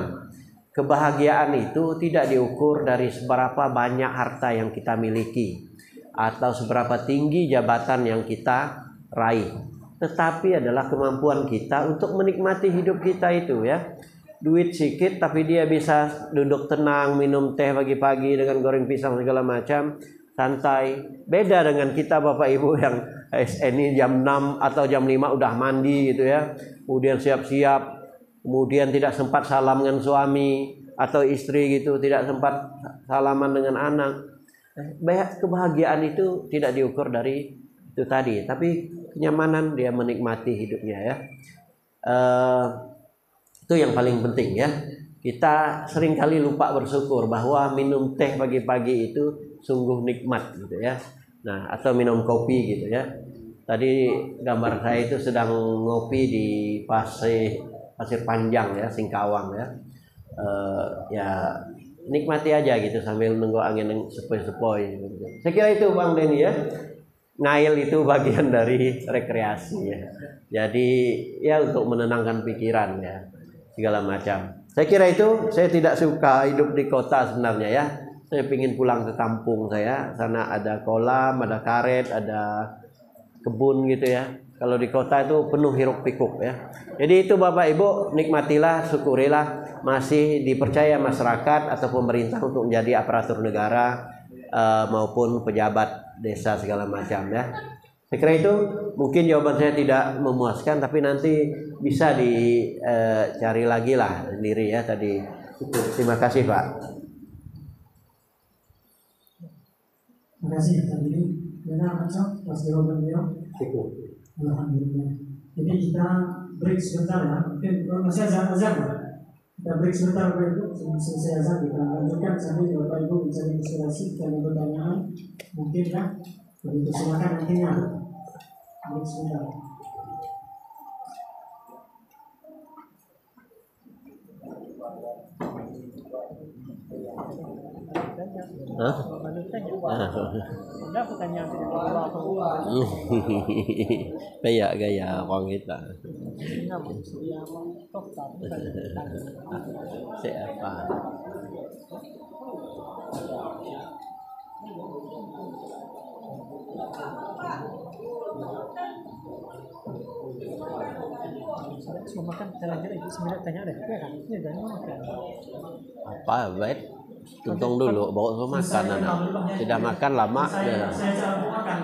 Kebahagiaan itu tidak diukur dari seberapa banyak harta yang kita miliki atau seberapa tinggi jabatan yang kita raih, tetapi adalah kemampuan kita untuk menikmati hidup kita itu ya. Duit sedikit tapi dia bisa duduk tenang, minum teh pagi-pagi dengan goreng pisang segala macam, santai. Beda dengan kita Bapak Ibu yang ASN jam 6 atau jam 5 udah mandi gitu ya, kemudian siap-siap, kemudian tidak sempat salam dengan suami atau istri gitu, tidak sempat salaman dengan anak. Kebahagiaan itu tidak diukur dari itu tadi, tapi kenyamanan dia menikmati hidupnya ya. Itu yang paling penting ya. Kita seringkali lupa bersyukur bahwa minum teh pagi-pagi itu sungguh nikmat gitu ya. Nah, atau minum kopi gitu ya. Tadi gambar saya itu sedang ngopi di Pasir Panjang ya, Singkawang ya. Ya nikmati aja gitu sambil nunggu angin sepoi-sepoi gitu. Saya kira itu Bang Denny ya. ngail itu bagian dari rekreasi ya. Jadi ya untuk menenangkan pikiran ya, segala macam. Saya kira itu, saya tidak suka hidup di kota sebenarnya ya. Saya ingin pulang ke kampung saya, sana ada kolam, ada karet, ada kebun gitu ya. Kalau di kota itu penuh hiruk pikuk ya. Jadi itu Bapak Ibu, nikmatilah, syukurilah masih dipercaya masyarakat atau pemerintah untuk menjadi aparatur negara maupun pejabat desa segala macam ya. Saya kira itu mungkin jawaban saya tidak memuaskan, tapi nanti bisa dicari lagi lah sendiri ya tadi. Terima kasih Pak. Terima kasih tadi. Benar macam Mas jawaban beliau. Alhamdulillah. Jadi kita break sebentar ya. Mungkin masih azan. Kita break sebentar Bapak Ibu. Selesai azan kita lanjutkan sambil Bapak Ibu mencari inspirasi dan pertanyaan mungkin ya. Begitu silakan nantinya. Break sebentar. Gaya orang kita. Siapa? Mau makan jalan-jalan itu sebenarnya tanya deh. Ya kan? Ini dan mau makan. Apa baik? Tuntung dulu bawa semua makan anak. Tidak makan lama ya. Saya cara makan.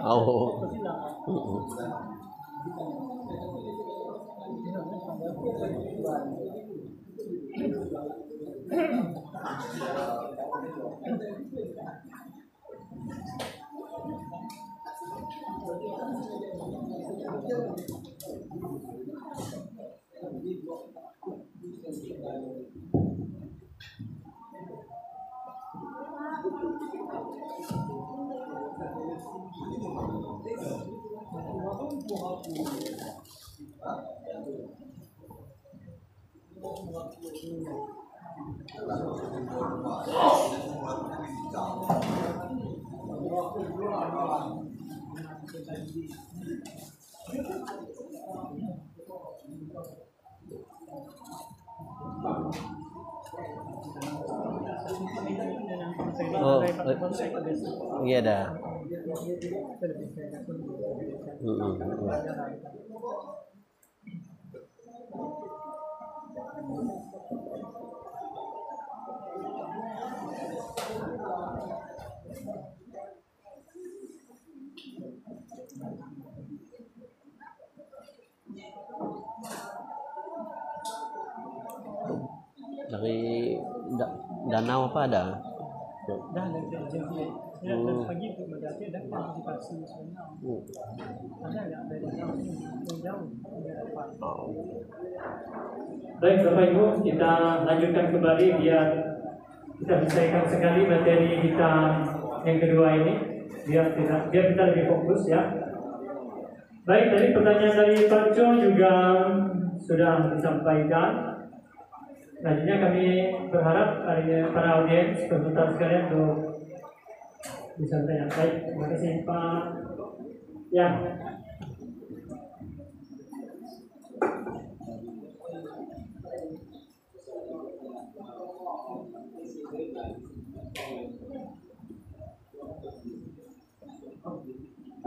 Oh. Oh, iya dah. Dari danau apa ada? Dah dari jadi ya dan pagi itu berarti ada partisipasi nasional. Ada nggak dari kampung yang jauh? Baik Bapak Ibu, kita lanjutkan kembali biar kita selesaikan sekali materi kita yang kedua ini biar kita lebih fokus ya. Baik, tadi pertanyaan dari Pak Jo juga sudah disampaikan. Selanjutnya kami berharap para audiens peserta sekalian untuk bisa bertanya. Baik, terima kasih Pak. Ya.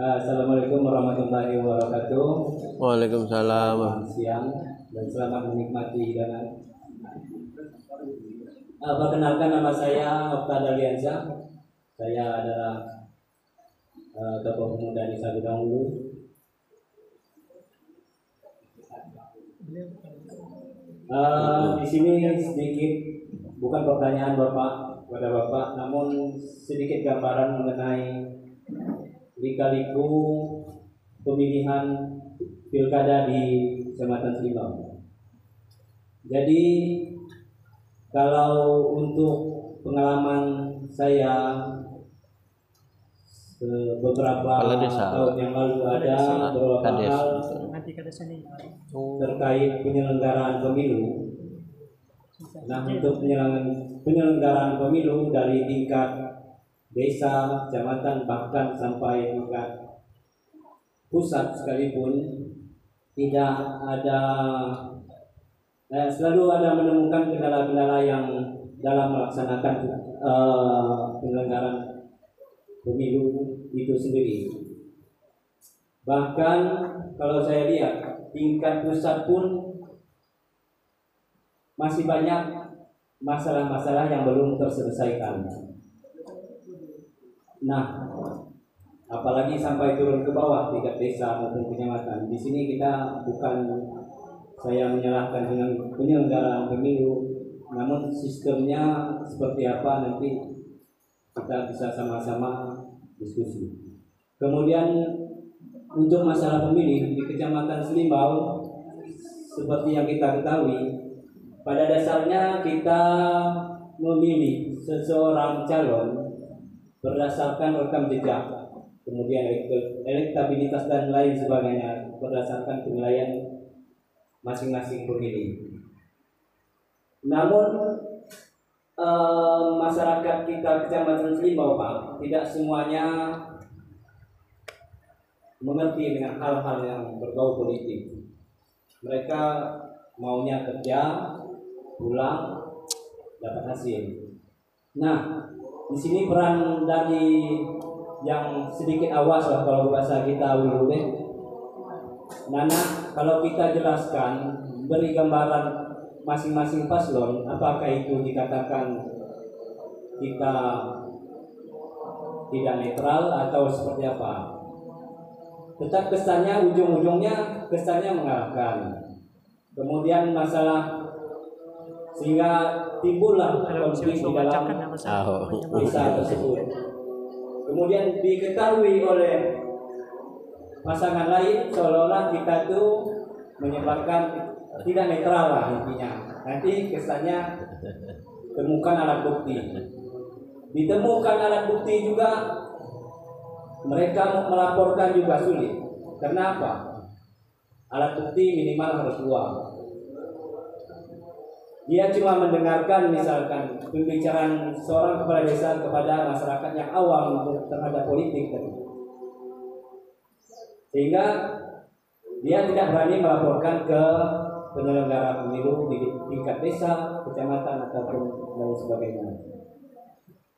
Assalamualaikum warahmatullahi wabarakatuh. Waalaikumsalam. Selamat siang dan selamat menikmati hidangan. Perkenalkan nama saya Okta Daliansyah. Saya adalah tokoh pemuda Desa Gudang Hulu. Di sini sedikit bukan pertanyaan Bapak kepada Bapak, namun sedikit gambaran mengenai lika-liku pemilihan pilkada di Kecamatan Selimbang. Jadi kalau untuk pengalaman saya beberapa Kepala desa. tahun yang lalu ada beberapa Kades. hal terkait penyelenggaraan pemilu. Nah, untuk penyelenggaraan pemilu dari tingkat desa, kecamatan, bahkan sampai tingkat pusat sekalipun, tidak ada selalu ada menemukan kendala-kendala yang dalam melaksanakan penyelenggaraan pemilu itu sendiri. Bahkan kalau saya lihat tingkat pusat pun masih banyak masalah-masalah yang belum terselesaikan. Nah, apalagi sampai turun ke bawah tingkat desa maupun kecamatan. Di sini kita bukan saya menyalahkan dengan penyelenggaraan pemilu, namun sistemnya seperti apa nanti kita bisa sama-sama diskusi. Kemudian untuk masalah pemilih di Kecamatan Selimbau, seperti yang kita ketahui, pada dasarnya kita memilih seseorang calon berdasarkan rekam jejak, kemudian elektabilitas dan lain sebagainya berdasarkan penilaian masing-masing pemilih. Namun masyarakat kita Kecamatan Selimbau, Pak, tidak semuanya mengerti dengan hal-hal yang berbau politik. Mereka maunya kerja, pulang, dapat hasil. Nah, di sini peran dari yang sedikit awas lah kalau bahasa kita dulu deh. Nana, kalau kita jelaskan, beri gambaran masing-masing paslon, apakah itu dikatakan kita tidak netral atau seperti apa? Tetap kesannya ujung-ujungnya kesannya mengarahkan. Kemudian masalah sehingga timbullah konflik di dalam desa tersebut. Kemudian diketahui oleh pasangan lain seolah-olah kita tuh menyebarkan tidak netral lah intinya. Nanti kesannya temukan alat bukti. Ditemukan alat bukti juga mereka melaporkan juga sulit. Kenapa? Alat bukti minimal harus uang. Dia cuma mendengarkan misalkan pembicaraan seorang kepala desa kepada masyarakat yang awam terhadap politik tadi. Sehingga dia tidak berani melaporkan ke penyelenggara pemilu di tingkat desa, kecamatan ataupun lain sebagainya.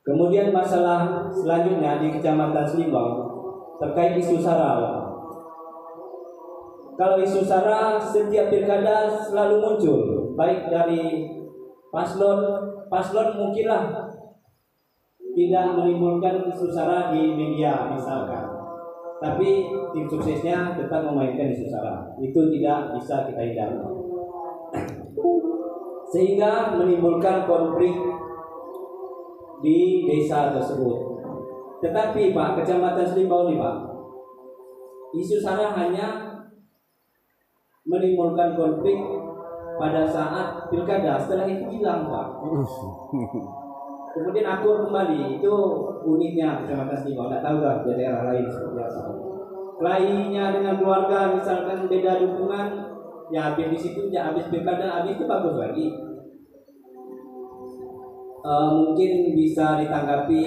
Kemudian masalah selanjutnya di Kecamatan Selimbau terkait isu sara. Kalau isu sara setiap pilkada selalu muncul, baik dari paslon mungkinlah tidak menimbulkan isu sara di media misalkan, tapi tim suksesnya tetap memainkan isu sara. Itu tidak bisa kita hindari, sehingga menimbulkan konflik di desa tersebut. Tetapi Pak, Kecamatan Selimbau ini Pak, isu sara hanya menimbulkan konflik pada saat pilkada, setelah itu hilang Pak. Kemudian akur kembali, itu uniknya Kecamatan Selimbau. Tidak tahu lah di daerah lain seperti apa. Lainnya dengan keluarga misalkan beda dukungan, ya habis di situ, ya habis pilkada, habis itu bagus lagi. Mungkin bisa ditanggapi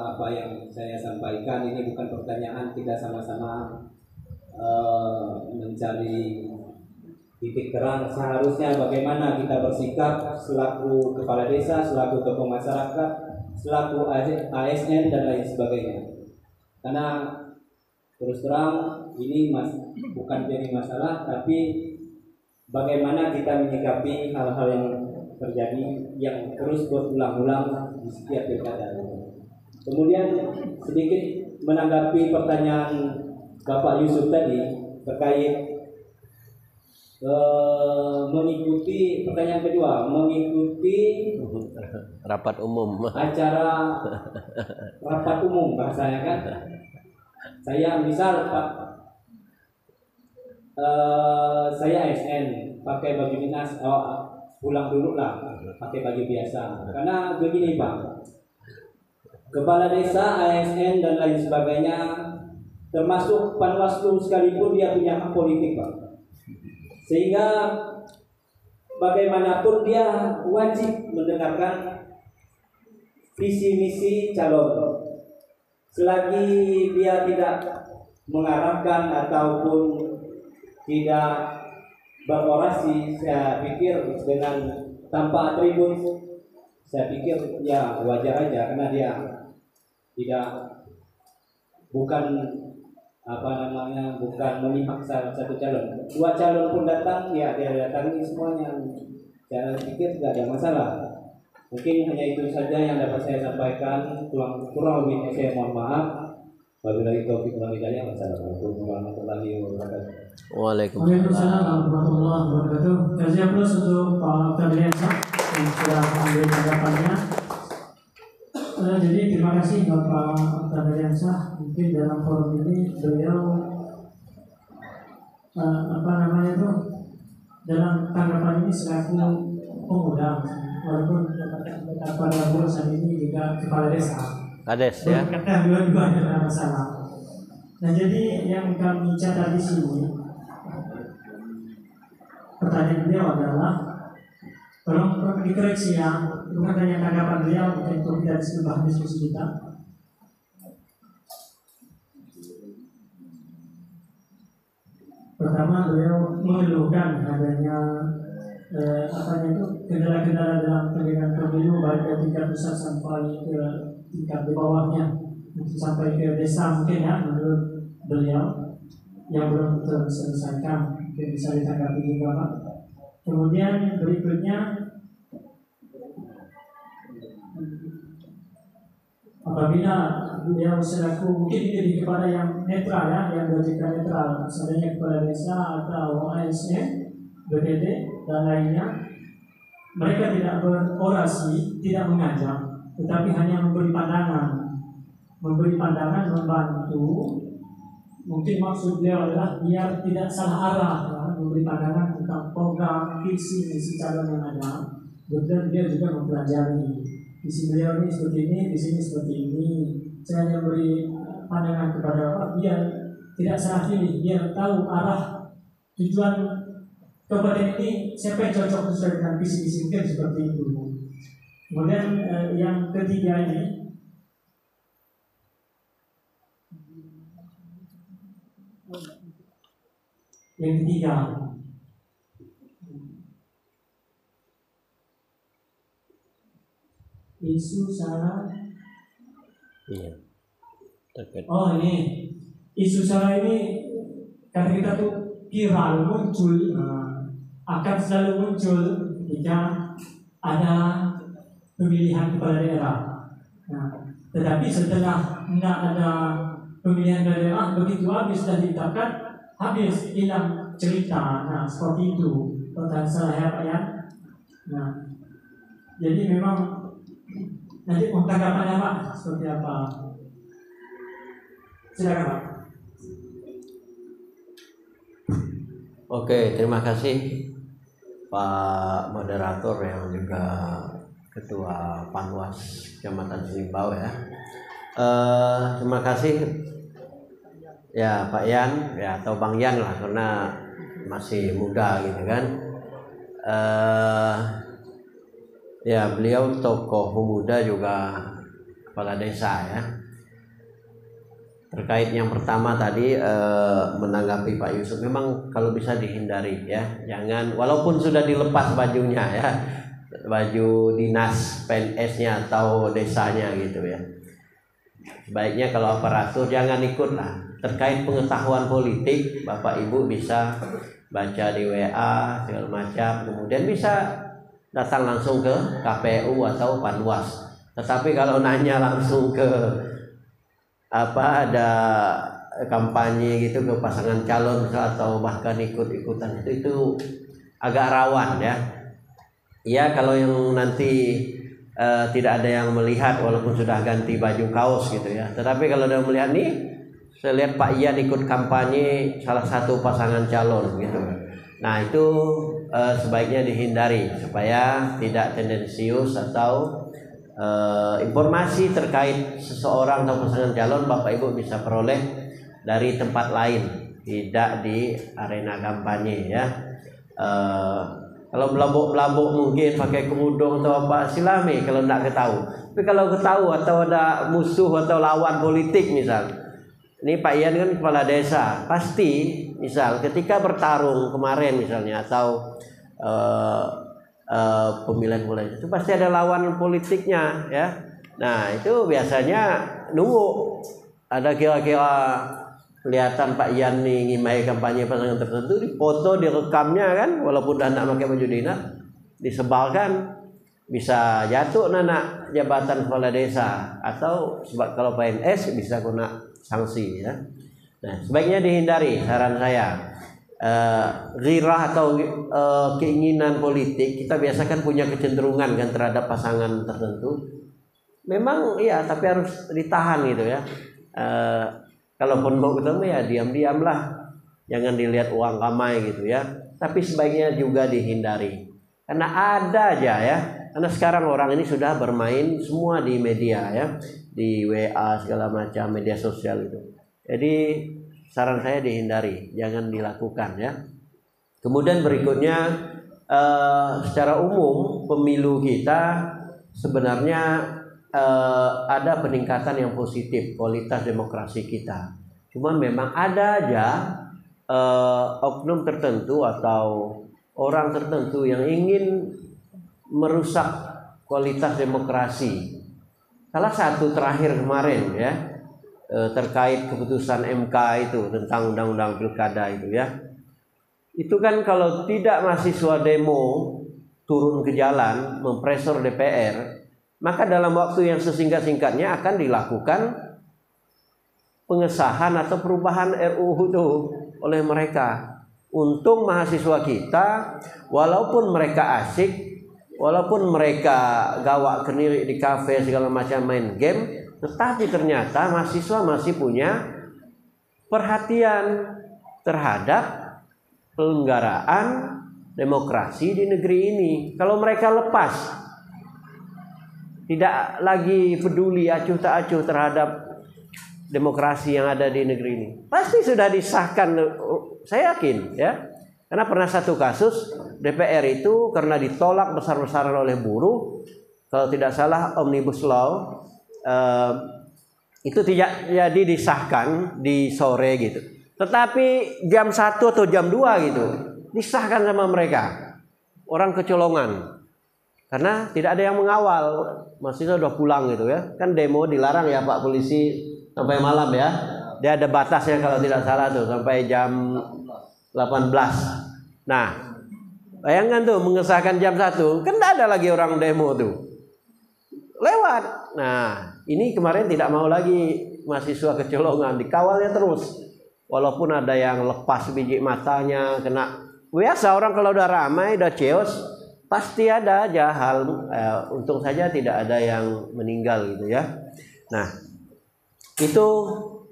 apa yang saya sampaikan. Ini bukan pertanyaan, kita sama-sama mencari titik terang seharusnya bagaimana kita bersikap selaku kepala desa, selaku tokoh masyarakat, selaku ASN dan lain sebagainya. Karena terus terang ini bukan jadi masalah, tapi bagaimana kita menyikapi hal-hal yang terjadi yang terus berulang-ulang di setiap pilkada. Kemudian sedikit menanggapi pertanyaan Bapak Yusuf tadi terkait mengikuti, pertanyaan kedua, mengikuti rapat umum, acara rapat umum bahasanya kan. Saya misal Pak, saya ASN pakai baju dinas, pulang dulu lah pakai baju biasa. Karena begini Pak, kepala desa, ASN dan lain sebagainya, termasuk Panwaslu sekalipun dia punya hak politik, Pak. Sehingga bagaimanapun dia wajib mendengarkan visi misi calon. Selagi dia tidak mengarahkan ataupun tidak berorasi, saya pikir dengan tanpa atribut, saya pikir ya wajar aja, karena dia tidak bukan bukan memihak salah satu calon. Dua calon pun datang, ya dia datangi semuanya. Saya pikir tidak ada masalah. Mungkin hanya itu saja yang dapat saya sampaikan. Kurang lebihnya saya mohon maaf. Wabillahi taufiq wal hidayah. Wassalamualaikum warahmatullahi wabarakatuh. Waalaikumsalam warahmatullahi wabarakatuh. Terima kasih untuk Pak Fadliansyah yang sudah mengambil tanggapannya. Jadi terima kasih Bapak Fadliansyah. Mungkin dalam forum ini beliau dalam tanggapan ini selaku pemuda, walaupun pada urusan ini juga kepala desa. Kades ya. Kata dua-duanya ada masalah. Nah jadi yang kami catat di sini, pertanyaan beliau adalah, tolong dikoreksi ya, bukan hanya tanggapan beliau untuk tidak disebut diskusi kita. Pertama beliau mengeluhkan adanya kendala-kendala dalam penyelenggaraan pemilu baik dari tingkat pusat sampai ke tingkat di bawahnya, sampai ke desa mungkin ya, menurut beliau yang belum terselesaikan. Mungkin bisa ditanggapi juga Pak. Kemudian berikutnya, apabila beliau selaku mungkin ini kepada yang netral ya, yang bersikap netral, misalnya kepada desa atau ASN, BPD dan lainnya, mereka tidak berorasi, tidak mengajak, tetapi hanya memberi pandangan, membantu. Mungkin maksud beliau adalah biar tidak salah arah, ya, memberi pandangan tentang program, visi misi calon yang ada. Kemudian dia juga mempelajari visi beliau ini seperti ini, di sini seperti ini. Saya hanya beri pandangan kepada Bapak biar tidak salah pilih, biar tahu arah tujuan kabupaten ini siapa yang cocok sesuai dengan visi-visi, mungkin seperti itu. Kemudian yang ketiga ini, isu sara. Iya. Oh ini isu sara ini karena kita tuh viral muncul, akan selalu muncul jika ada pemilihan kepala daerah. Nah, tetapi setelah tidak ada pemilihan daerah, begitu habis dan ditetapkan, habis hilang cerita. Nah seperti itu, pertanyaan salah ya Pak ya. Nah jadi memang nanti tanggapannya Pak seperti apa? Silakan Pak. Oke, terima kasih Pak Moderator yang juga Ketua Panwas Kecamatan Selimbau ya. Terima kasih ya Pak Yan ya, atau Bang Yan lah, karena masih muda gitu kan. Ya beliau tokoh pemuda juga kepala desa ya. Terkait yang pertama tadi menanggapi Pak Yusuf, memang kalau bisa dihindari ya, jangan walaupun sudah dilepas bajunya ya, baju dinas PNS-nya atau desanya gitu ya, sebaiknya kalau aparatur jangan ikut lah. Terkait pengetahuan politik, Bapak Ibu bisa baca di WA segala macam, kemudian bisa datang langsung ke KPU atau Panwas. Tetapi kalau nanya langsung ke ada kampanye gitu ke pasangan calon atau bahkan ikut-ikutan itu agak rawan ya. Ya kalau yang nanti tidak ada yang melihat walaupun sudah ganti baju kaos gitu ya. Tetapi kalau ada melihat nih, saya lihat Pak Ian ikut kampanye salah satu pasangan calon gitu. Nah itu sebaiknya dihindari supaya tidak tendensius atau informasi terkait seseorang atau pasangan calon Bapak Ibu bisa peroleh dari tempat lain, tidak di arena kampanye ya. Kalau belabuk-belabuk mungkin pakai kerudung atau apa silami kalau tidak ketahui. Tapi kalau ketahui atau ada musuh atau lawan politik misal, ini Pak Ian kan kepala desa, pasti misal ketika bertarung kemarin misalnya atau pemilihan itu pasti ada lawan politiknya ya. Nah itu biasanya nunggu ada kira-kira kelihatan Pak Ian nih ngimai kampanye pasangan tertentu, dipoto, direkamnya kan, walaupun udah nak pakai baju dinas, disebarkan, bisa jatuh anak jabatan kepala desa atau sebab kalau PNS bisa kena sanksi ya. Nah sebaiknya dihindari saran saya. Ghirah atau keinginan politik kita biasakan punya kecenderungan kan terhadap pasangan tertentu. Memang iya, tapi harus ditahan gitu ya. Kalaupun mau ketemu ya diam-diam lah, jangan dilihat uang ramai gitu ya. Tapi sebaiknya juga dihindari, karena ada aja ya. Karena sekarang orang ini sudah bermain semua di media ya, di WA segala macam media sosial itu. Jadi saran saya dihindari, jangan dilakukan ya. Kemudian berikutnya secara umum pemilu kita sebenarnya ada peningkatan yang positif kualitas demokrasi kita. Cuma memang ada aja oknum tertentu atau orang tertentu yang ingin merusak kualitas demokrasi. Salah satu terakhir kemarin ya, terkait keputusan MK itu tentang undang-undang pilkada itu ya. Itu kan kalau tidak mahasiswa demo turun ke jalan mempresor DPR, maka dalam waktu yang sesingkat-singkatnya akan dilakukan pengesahan atau perubahan RUU itu oleh mereka. Untung mahasiswa kita walaupun mereka asik, walaupun mereka gawak keniri di kafe segala macam main game, tetapi ternyata mahasiswa masih punya perhatian terhadap penyelenggaraan demokrasi di negeri ini. Kalau mereka lepas, tidak lagi peduli acuh tak acuh terhadap demokrasi yang ada di negeri ini, pasti sudah disahkan, saya yakin ya. Karena pernah satu kasus DPR itu karena ditolak besar-besaran oleh buruh, kalau tidak salah Omnibus Law, itu tidak jadi disahkan di sore gitu. Tetapi jam 1 atau jam 2 gitu disahkan sama mereka. Orang kecolongan. Karena tidak ada yang mengawal. Mahasiswa udah pulang gitu ya. Kan demo dilarang ya Pak polisi sampai malam ya. Dia ada batasnya kalau tidak salah tuh sampai jam 18. Nah, bayangkan tuh mengesahkan jam 1, kan tidak ada lagi orang demo tuh. Lewat. Nah, ini kemarin tidak mau lagi mahasiswa kecolongan, dikawalnya terus. Walaupun ada yang lepas biji matanya, kena. Biasa orang kalau udah ramai, udah chaos, pasti ada aja hal. Untung saja tidak ada yang meninggal gitu ya. Nah, itu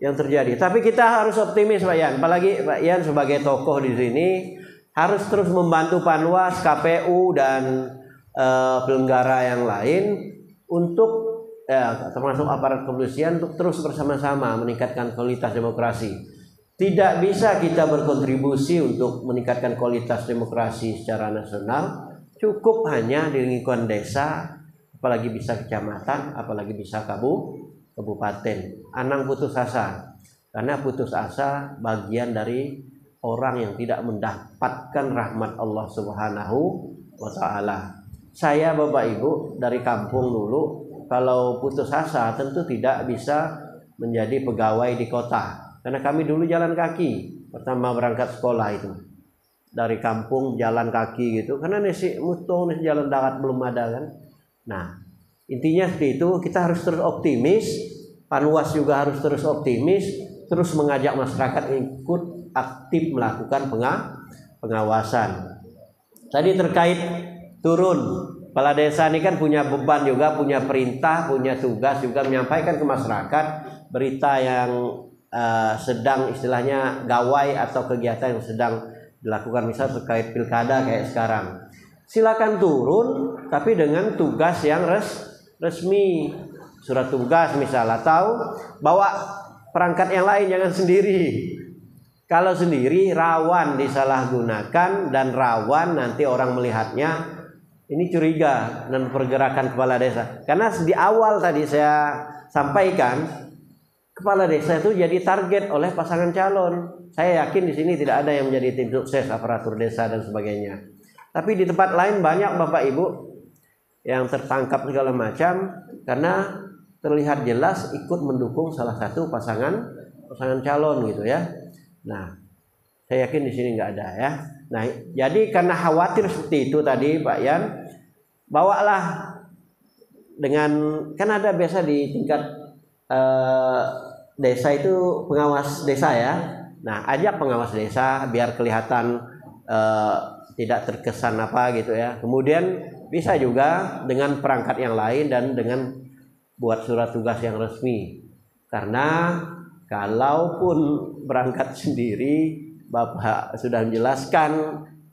yang terjadi. Tapi kita harus optimis Pak Ian. Apalagi Pak Ian sebagai tokoh di sini harus terus membantu Panwas, KPU dan penyelenggara yang lain untuk termasuk aparat kepolisian untuk terus bersama-sama meningkatkan kualitas demokrasi. Tidak bisa kita berkontribusi untuk meningkatkan kualitas demokrasi secara nasional cukup hanya di lingkungan desa, apalagi bisa kecamatan, apalagi bisa kabupaten. Anang putus asa, karena putus asa bagian dari orang yang tidak mendapatkan rahmat Allah Subhanahu wa Ta'ala. Saya Bapak Ibu dari kampung dulu, kalau putus asa tentu tidak bisa menjadi pegawai di kota. Karena kami dulu jalan kaki pertama berangkat sekolah itu. Dari kampung jalan kaki gitu. Karena nasi mutung, nasi jalan darat belum ada kan. Nah, intinya seperti itu, kita harus terus optimis. Panwas juga harus terus optimis, terus mengajak masyarakat ikut aktif melakukan pengawasan. Tadi terkait turun, kepala desa ini kan punya beban juga, punya perintah, punya tugas juga menyampaikan ke masyarakat berita yang sedang istilahnya gawai atau kegiatan yang sedang dilakukan, misal terkait pilkada kayak sekarang. Silakan turun, tapi dengan tugas yang resmi, surat tugas misal, atau bawa perangkat yang lain, jangan sendiri. Kalau sendiri rawan disalahgunakan dan rawan nanti orang melihatnya ini curiga dan pergerakan kepala desa. Karena di awal tadi saya sampaikan, kepala desa itu jadi target oleh pasangan calon. Saya yakin di sini tidak ada yang menjadi tim sukses aparatur desa dan sebagainya. Tapi di tempat lain banyak Bapak Ibu yang tertangkap segala macam karena terlihat jelas ikut mendukung salah satu pasangan calon gitu ya. Nah, saya yakin di sini nggak ada ya. Nah, jadi karena khawatir seperti itu tadi Pak Yan, bawalah dengan, kan ada biasa di tingkat desa itu pengawas desa ya. Nah, ajak pengawas desa biar kelihatan tidak terkesan apa gitu ya. Kemudian bisa juga dengan perangkat yang lain dan dengan buat surat tugas yang resmi. Karena kalaupun berangkat sendiri, Bapak sudah menjelaskan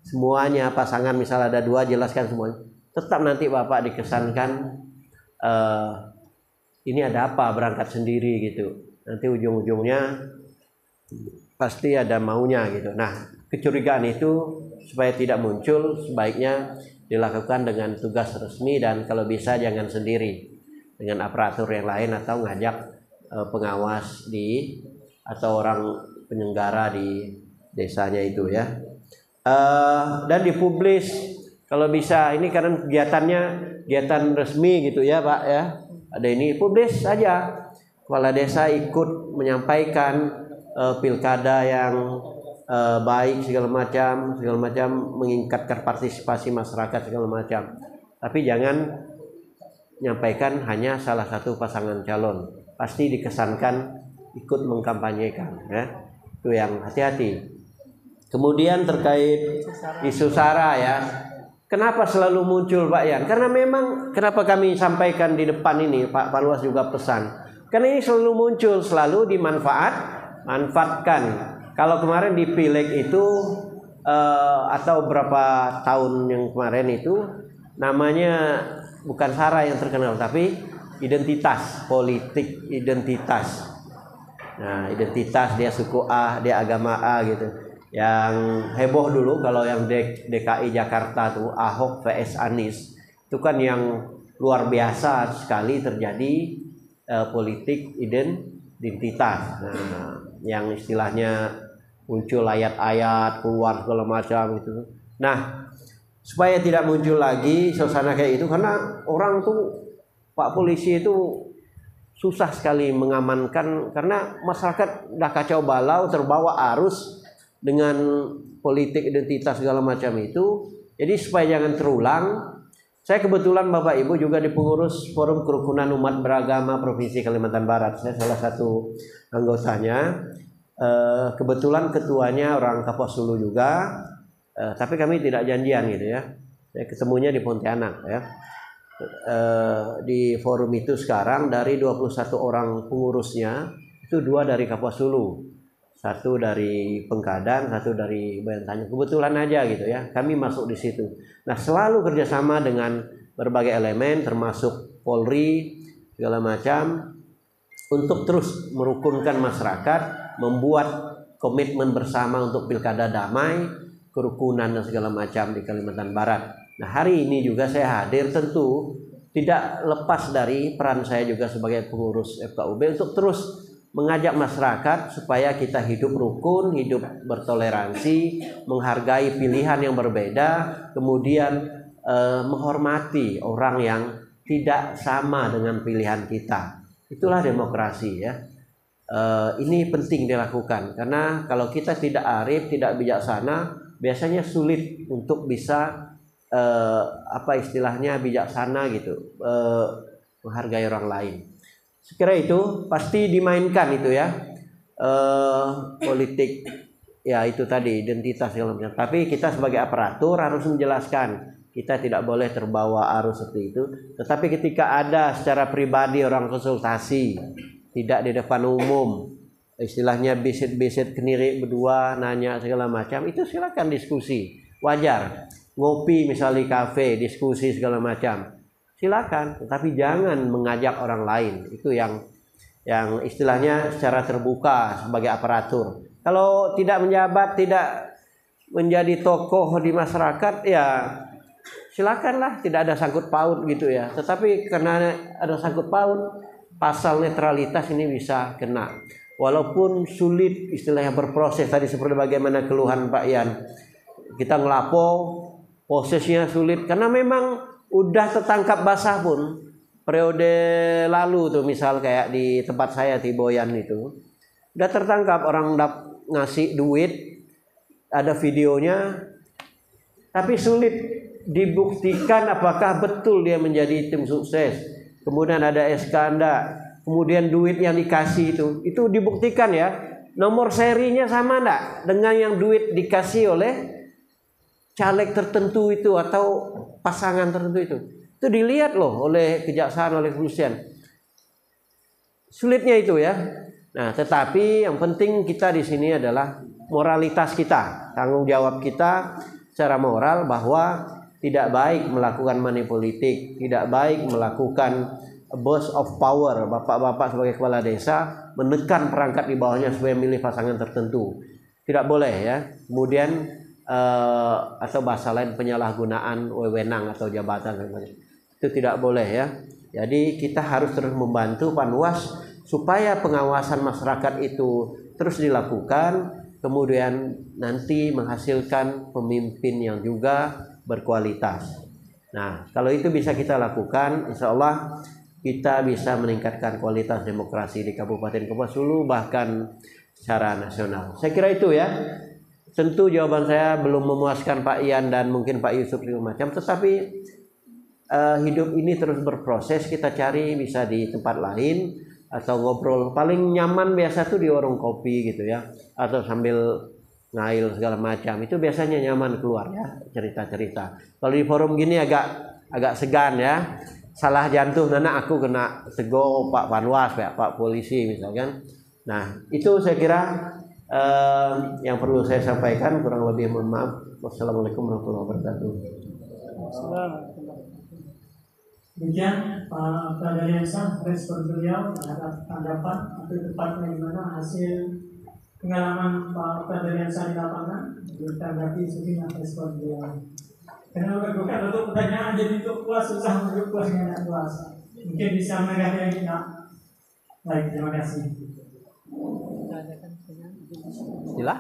semuanya, pasangan misal ada 2 jelaskan semuanya, tetap nanti Bapak dikesankan ini ada apa berangkat sendiri gitu. Nanti ujung-ujungnya pasti ada maunya gitu. Nah, kecurigaan itu supaya tidak muncul sebaiknya dilakukan dengan tugas resmi dan kalau bisa jangan sendiri, dengan aparatur yang lain atau ngajak pengawas atau orang penyelenggara di desanya itu ya. Dan dipublis kalau bisa, ini karena kegiatan resmi gitu ya Pak ya. Ada ini publis saja. Kepala desa ikut menyampaikan pilkada yang baik segala macam meningkatkan partisipasi masyarakat segala macam. Tapi jangan menyampaikan hanya salah satu pasangan calon. Pasti dikesankan ikut mengkampanyekan ya. Itu yang hati-hati. Kemudian terkait isu SARA ya. Kenapa selalu muncul Pak Yan? Karena memang kenapa kami sampaikan di depan ini, Pak Panwas juga pesan. Karena ini selalu muncul, selalu dimanfaatkan. Kalau kemarin di Pileg itu atau berapa tahun yang kemarin itu namanya bukan SARA yang terkenal, tapi identitas politik, identitas. Nah, identitas dia suku A, dia agama A gitu. Yang heboh dulu kalau yang DKI Jakarta tuh Ahok vs Anies, itu kan yang luar biasa sekali terjadi politik identitas. Nah, yang istilahnya muncul ayat-ayat keluar segala macam itu. Nah, supaya tidak muncul lagi suasana kayak itu, karena orang tuh Pak polisi itu susah sekali mengamankan karena masyarakat udah kacau balau, terbawa arus dengan politik identitas segala macam itu. Jadi supaya jangan terulang, saya kebetulan Bapak Ibu juga di pengurus Forum Kerukunan Umat Beragama Provinsi Kalimantan Barat. Saya salah satu anggotanya. Kebetulan ketuanya orang Kapuasulu juga. Tapi kami tidak janjian gitu ya. Saya ketemunya di Pontianak ya. Di forum itu sekarang dari 21 orang pengurusnya itu 2 dari Kapuasulu. 1 dari Pengkadang, 1 dari Bayantanya. Kebetulan aja gitu ya, kami masuk di situ. Nah, selalu kerjasama dengan berbagai elemen, termasuk Polri segala macam, untuk terus merukunkan masyarakat, membuat komitmen bersama untuk pilkada damai, kerukunan dan segala macam di Kalimantan Barat. Nah, hari ini juga saya hadir, tentu tidak lepas dari peran saya juga sebagai pengurus FKUB untuk terus mengajak masyarakat supaya kita hidup rukun, hidup bertoleransi, menghargai pilihan yang berbeda, kemudian menghormati orang yang tidak sama dengan pilihan kita. Itulah demokrasi ya. Ini penting dilakukan karena kalau kita tidak arif, tidak bijaksana, biasanya sulit untuk bisa apa istilahnya bijaksana gitu, menghargai orang lain. Sekira itu pasti dimainkan itu ya, politik ya itu tadi identitas segala macam. Tapi kita sebagai aparatur harus menjelaskan kita tidak boleh terbawa arus seperti itu. Tetapi ketika ada secara pribadi orang konsultasi, tidak di depan umum, istilahnya bisit-bisit keniri berdua nanya segala macam, itu silakan diskusi, wajar. Ngopi misalnya di kafe, diskusi segala macam, silakan, tetapi jangan mengajak orang lain. Itu yang istilahnya secara terbuka sebagai aparatur. Kalau tidak menjabat, tidak menjadi tokoh di masyarakat, ya silakanlah, tidak ada sangkut paut gitu ya. Tetapi karena ada sangkut paut, pasal netralitas ini bisa kena. Walaupun sulit istilahnya berproses tadi seperti bagaimana keluhan Pak Ian. Kita ngelapo, prosesnya sulit karena memang udah tertangkap basah pun. Periode lalu tuh misal kayak di tempat saya di Boyan itu, udah tertangkap orang ngasih duit, ada videonya, tapi sulit dibuktikan apakah betul dia menjadi tim sukses. Kemudian ada SK Anda, kemudian duit yang dikasih itu dibuktikan ya, nomor serinya sama enggak dengan yang duit dikasih oleh caleg tertentu itu atau pasangan tertentu itu dilihat loh oleh kejaksaan, oleh kepolisian. Sulitnya itu ya. Nah, tetapi yang penting kita di sini adalah moralitas kita, tanggung jawab kita secara moral bahwa tidak baik melakukan money politik, tidak baik melakukan abuse of power. Bapak-bapak sebagai kepala desa menekan perangkat di bawahnya supaya milih pasangan tertentu. Tidak boleh ya. Kemudian atau bahasa lain penyalahgunaan wewenang atau jabatan, itu tidak boleh ya. Jadi kita harus terus membantu Panwas supaya pengawasan masyarakat itu terus dilakukan, kemudian nanti menghasilkan pemimpin yang juga berkualitas. Nah, kalau itu bisa kita lakukan, insya Allah kita bisa meningkatkan kualitas demokrasi di Kabupaten Kapuas Hulu bahkan secara nasional. Saya kira itu ya. Tentu jawaban saya belum memuaskan Pak Ian dan mungkin Pak Yusuf segala macam, tetapi hidup ini terus berproses. Kita cari bisa di tempat lain atau ngobrol. Paling nyaman biasa tuh di warung kopi gitu ya, atau sambil ngail segala macam. Itu biasanya nyaman keluar ya, cerita-cerita. Kalau di forum gini agak segan ya. Salah jantung nana aku kena tego Pak Panwas, Pak polisi misalkan. Nah, itu saya kira yang perlu saya sampaikan. Kurang lebih mohon maaf. Wassalamualaikum warahmatullahi wabarakatuh. Demikian Pak Pradariansa, respon beliau terhadap tanggapan atau tepatnya di mana hasil pengalaman Pak Pradariansa di lapangan ditanggapi sejumlah respon beliau. Karena bukan untuk pertanyaan jadi untuk puas susah untuk puas dengan puas. Mungkin bisa mengganti lagi nak. Baik, terima kasih. Silah.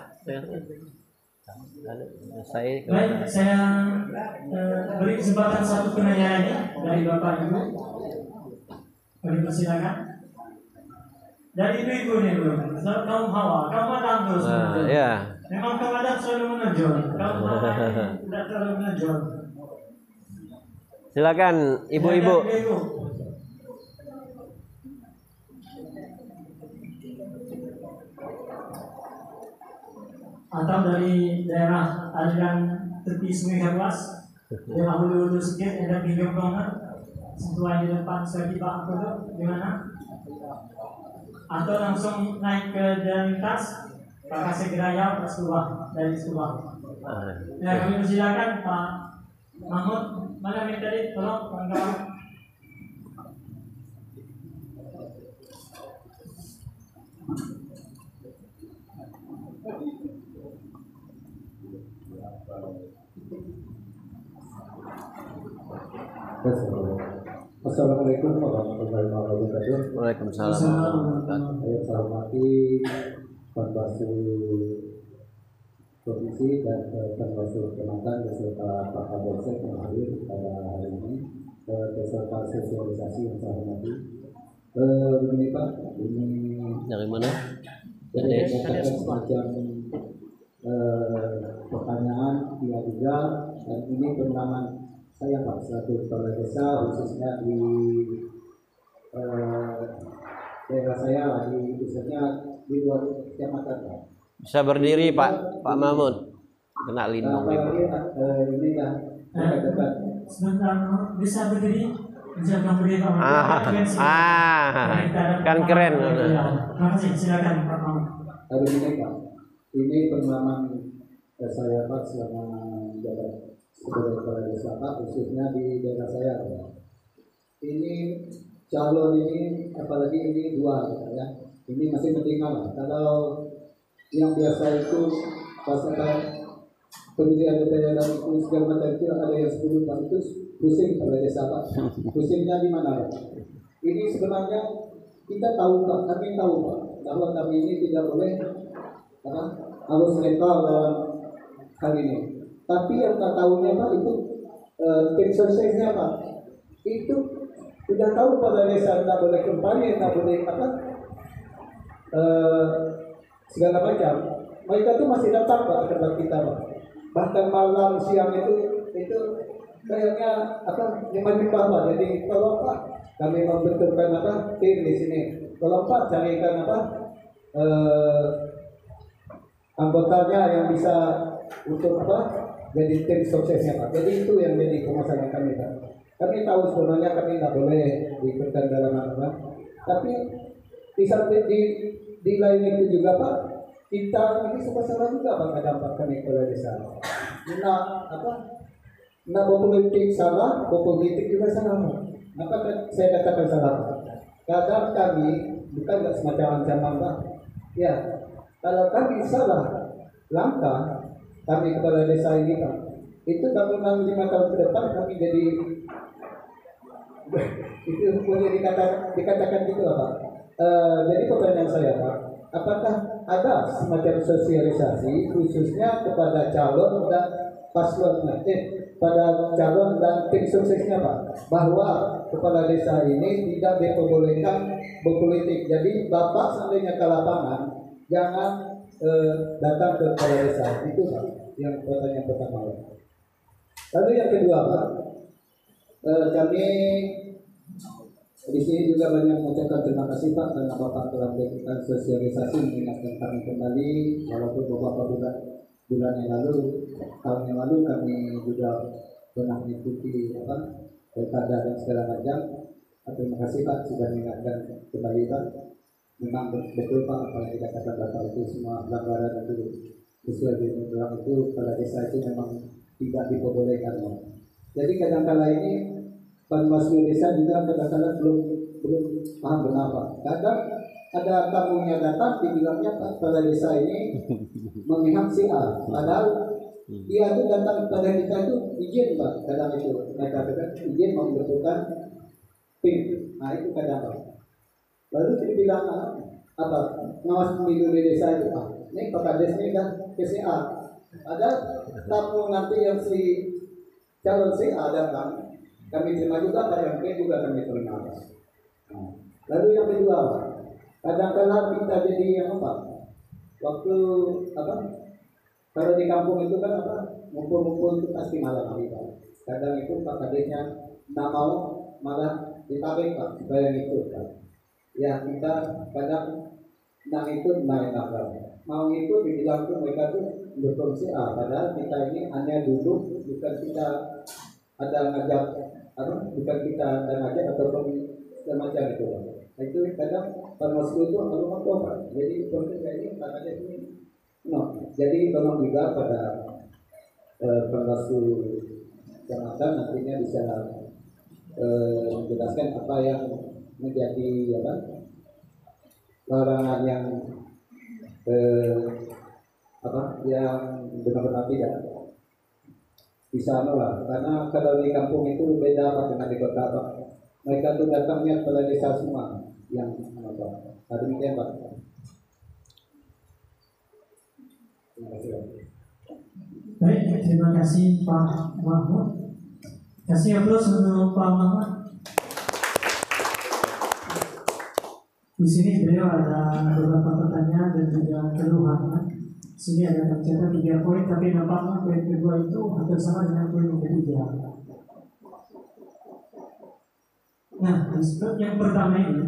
Baik, saya beri kesempatan satu penanyaan ini dari Bapak Ibu. Kami persilakan. Dari ibu-ibu nih dulu. Kaum Hawa, kaum Adam terus. Ya. Memang kaum Adam selalu menonjol. Kaum Hawa tidak terlalu menonjol. Silakan ibu-ibu. Atau dari daerah aliran tepi Sungai Kapuas, daerah hulu-hulu sedikit, ada pinggir banget, sesuai di depan saya tiba dulu, di mana? Atau langsung naik ke jalan lintas, Pak Segeraya, Pak Subah, dari Subah. Ya, kami persilakan Pak Mahmud, mana yang tadi, tolong kawan-kawan. Assalamualaikum warahmatullahi wabarakatuh. Waalaikumsalam. Saya hormati Panwaslu Provinsi dan Panwaslu Kecamatan beserta Pak Kapolsek yang hadir pada hari ini beserta sosialisasi yang saya hormati. Begini Pak, ini Dari mana? dari semacam pertanyaan tiga dan ini pengalaman saya Pak selaku kepala desa khususnya di daerah saya khususnya di luar kecamatan Pak. Bisa berdiri Pak Mahmud. Kena lindung. Ini kan dekat. Sebentar, bisa berdiri? Bisa berdiri Pak Mahmud. Kan keren. Terima kasih, silakan Pak Mahmud. Hari ini Pak, ini pengalaman saya Pak selama jabat sebagai kepala desa Pak, khususnya di daerah saya Pak. ini calon ini, apalagi ini dua ya, ini masih mendingan. Kalau yang biasa itu pasangan pemilihan DPR itu segala macam itu ada yang 10 Pak, itu pusing pada desa Pak. Pusingnya di mana Pak? Ini sebenarnya kita tahu Pak, kami tahu Pak, bahwa kami ini tidak boleh harus netral dalam hal ini. Tapi yang tak tahunya Pak itu tim suksesnya Pak, itu sudah tahu pada desa tidak boleh kampanye, tidak boleh segala macam. Mereka itu masih datang Pak ke tempat kita Pak. Bahkan malam siang itu kayaknya nyembah Pak. Jadi kalau Pak kami membentukkan tim di sini. Kalau Pak carikan anggotanya yang bisa untuk jadi tim suksesnya Pak. Jadi itu yang jadi permasalahan kami Pak. Kami tahu sebenarnya kami tidak boleh diikutkan dalam tapi di lain itu juga Pak, kita ini salah juga Pak dampak kami kepada desa. Nah politik salah, politik juga salah. Maka saya katakan salah. Kadang kami bukan semacam ancaman Pak. Ya, kalau kami salah langkah kami kepada desa ini Pak, itu bangunan 5 tahun ke depan kami jadi itu boleh dikatakan gitu Pak. Jadi pertanyaan saya Pak, apakah ada semacam sosialisasi khususnya kepada calon dan paslon pada calon dan tim suksesnya Pak, bahwa kepala desa ini tidak diperbolehkan berpolitik. Jadi Bapak seandainya ke lapangan jangan datang ke kepala desa. Itu Pak yang pertanyaan pertama. Lalu yang kedua Pak, kami di sini juga banyak mengucapkan terima kasih Pak karena Bapak telah memberikan sosialisasi mengingatkan kami kembali, walaupun beberapa bulan yang lalu, tahun yang lalu kami juga pernah mengikuti pilkada dan segala macam. Terima kasih Pak sudah mengingatkan kembali Pak. Memang betul Pak apa yang dikatakan Bapak itu semua pelanggaran itu sesuai dengan undang itu pada desa itu memang tidak diperbolehkan. Jadi kadang-kala ini Panwaslu desa juga kadang-kadang belum paham benar Pak. Kadang ada tamunya datang dibilangnya Pak pada desa ini memihak si A, padahal dia itu datang pada kita itu izin Pak. Kadang itu mereka izin membentukkan tim. Nah itu kadang Pak. Lalu dibilang ngawas pemilu di desa itu Pak. Ini Pak Kades ini kan ke si A. Ada tamu nanti yang si calon si A datang. Kami terima juga, pada yang juga kami terima. Lalu yang kedua, kadang-kadang kita jadi yang waktu kalau di kampung itu kan ngumpul-ngumpul itu pasti malam hari Pak. Kadang itu Pak Kadesnya tidak mau, malah ditarik Pak supaya ngikut Pak. Ya kita kadang nak ikut main mau ikut dibilang tuh mereka tuh mendukung si A, padahal kita ini hanya duduk, bukan kita ada ngajak bukan kita ada ngajak ataupun semacam itu. Nah, itu kadang Panwaslu itu apa Pak. Jadi seperti ini Pak Kades ini jadi tolong juga pada Panwaslu kecamatan nantinya bisa menjelaskan apa yang menjadi larangan yang yang benar-benar tidak bisa nolak. Karena kalau di kampung itu beda Pak dengan di kota Pak. Mereka tuh datangnya pada desa semua yang tadi demikian Pak. Terima kasih Pak. Baik, terima kasih Pak Mahmud. Kasih aplaus untuk Pak Mahmud. Di sini beliau ada beberapa pertanyaan dan juga keluhan. Sini ada tercatat 3 poin, tapi nampaknya poin kedua itu hampir sama dengan poin yang ketiga. Nah, yang pertama ini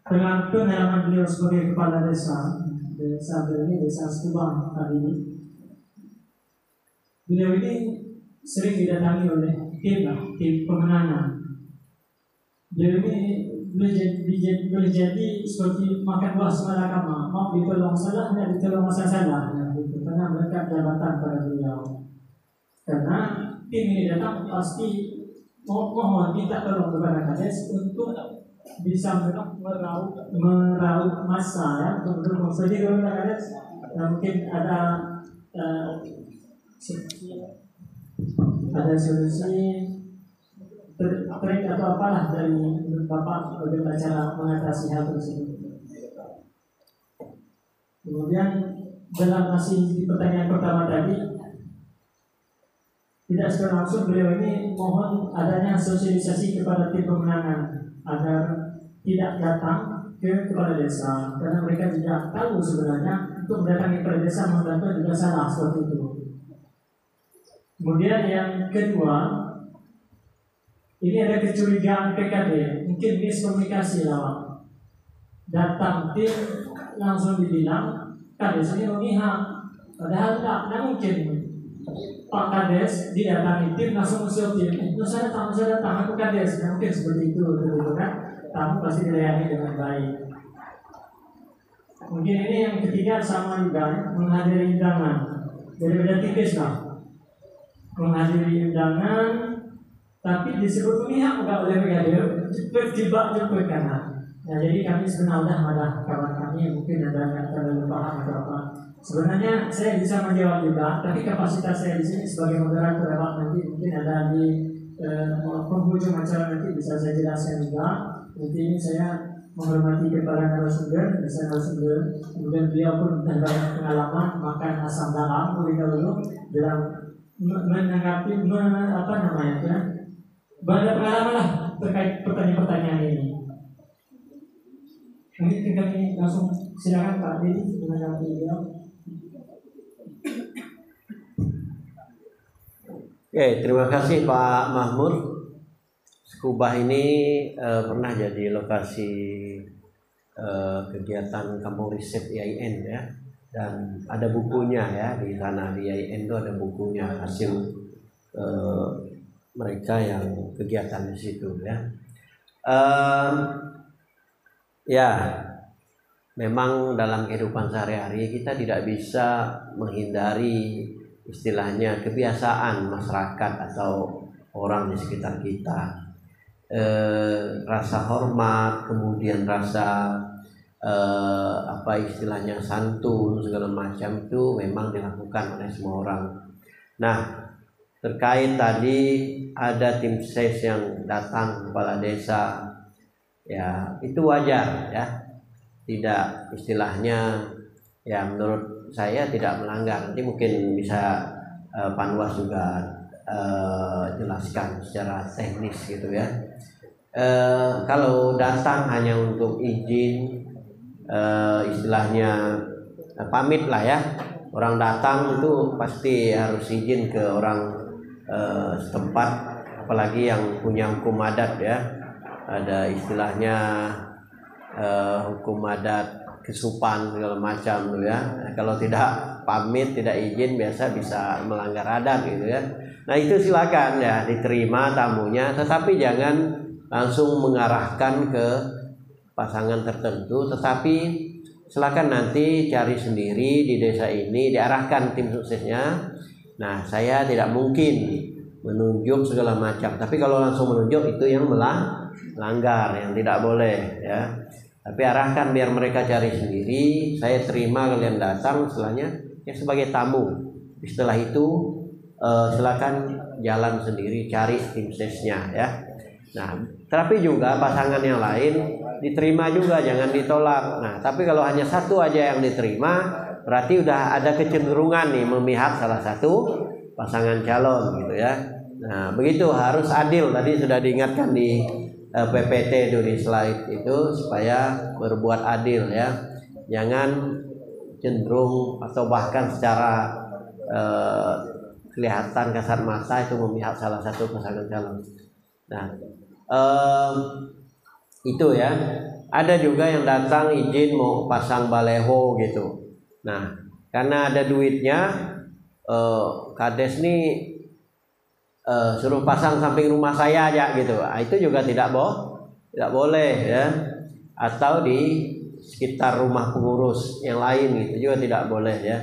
pengalaman beliau sebagai kepala desa Setubang kali ini. Beliau ini sering didatangi oleh tim pemenangan. Beliau ini boleh jadi seperti makan buah semalakama, mau ditolong salah, tidak ditolong salah, karena mereka jabatan pada beliau. Karena tim ini datang pasti mohon minta tolong kepada kades untuk bisa meraup massa ya untuk mendukung. Jadi kalau kades mungkin ada solusi trik atau apalah dari Bapak bagaimana cara mengatasi hal tersebut. Kemudian dalam masih di pertanyaan pertama tadi, tidak secara langsung beliau ini mohon adanya sosialisasi kepada tim pemenangan agar tidak datang ke kepala desa, karena mereka tidak tahu sebenarnya untuk mendatangi kepala desa membantu juga salah seperti itu. Kemudian yang kedua, ini ada kecurigaan PKD, mungkin miskomunikasi lah. Datang tim langsung dibilang kades ini memihak, padahal tidak mungkin. Pak Kades didatangi tim langsung usul tim, saya datang, aku Kades, mungkin seperti itu, kan? Tamu pasti dilayani dengan baik. Mungkin ini yang ketiga sama juga menghadiri undangan, jadi beda tipis lah. Menghadiri undangan, tapi disebut pihak enggak oleh brigadir, jebak kanan. Nah, jadi kami sebenarnya ada kawan kami yang mungkin ada yang terlalu paham atau apa. Sebenarnya saya bisa menjawab juga, tapi kapasitas saya di sini sebagai moderator nanti mungkin ada di penghujung acara nanti bisa saya jelaskan juga. Nanti ini saya menghormati kepala narasumber, kemudian beliau pun ada pengalaman makan asam dalam lebih dahulu dalam menanggapi banyak pengalaman lah terkait pertanyaan-pertanyaan ini. Mungkin kami langsung silakan Pak Dedi menanggapi beliau. Oke, terima kasih Pak Mahmud. Skubah ini pernah jadi lokasi kegiatan kampung riset IAIN ya, dan ada bukunya ya di sana di IAIN itu ada bukunya hasil mereka yang kegiatan di situ ya. Ya, memang dalam kehidupan sehari-hari kita tidak bisa menghindari istilahnya kebiasaan masyarakat atau orang di sekitar kita. Rasa hormat, kemudian rasa istilahnya santun segala macam itu memang dilakukan oleh semua orang. Nah, terkait tadi ada tim ses yang datang kepala desa, ya itu wajar ya, tidak istilahnya ya menurut saya tidak melanggar. Nanti mungkin bisa Panwas juga jelaskan secara teknis gitu ya. Kalau datang hanya untuk izin istilahnya pamit lah ya, orang datang itu pasti harus izin ke orang setempat, apalagi yang punya hukum adat ya, ada istilahnya hukum adat kesupan segala macam tuh ya. Kalau tidak pamit, tidak izin biasa bisa melanggar adat gitu ya. Nah itu silakan ya diterima tamunya, tetapi jangan langsung mengarahkan ke pasangan tertentu, tetapi silakan nanti cari sendiri di desa ini, diarahkan tim suksesnya. Nah saya tidak mungkin menunjuk segala macam, tapi kalau langsung menunjuk itu yang melanggar, yang tidak boleh ya. Tapi arahkan biar mereka cari sendiri. Saya terima kalian datang, setelahnya ya sebagai tamu. Setelah itu silakan jalan sendiri cari tim sesnya ya. Nah, tapi juga pasangan yang lain diterima juga, jangan ditolak. Nah, tapi kalau hanya satu aja yang diterima, berarti udah ada kecenderungan nih memihak salah satu pasangan calon gitu ya. Nah, begitu harus adil. Tadi sudah diingatkan di PPT itu di slide itu supaya berbuat adil ya, jangan cenderung atau bahkan secara kelihatan kasar mata itu memihak salah satu pasangan calon. Nah itu ya, ada juga yang datang izin mau pasang baleho gitu. Nah karena ada duitnya, kades nih suruh pasang samping rumah saya aja gitu. Itu juga tidak boleh ya. Atau di sekitar rumah pengurus yang lain gitu juga tidak boleh ya.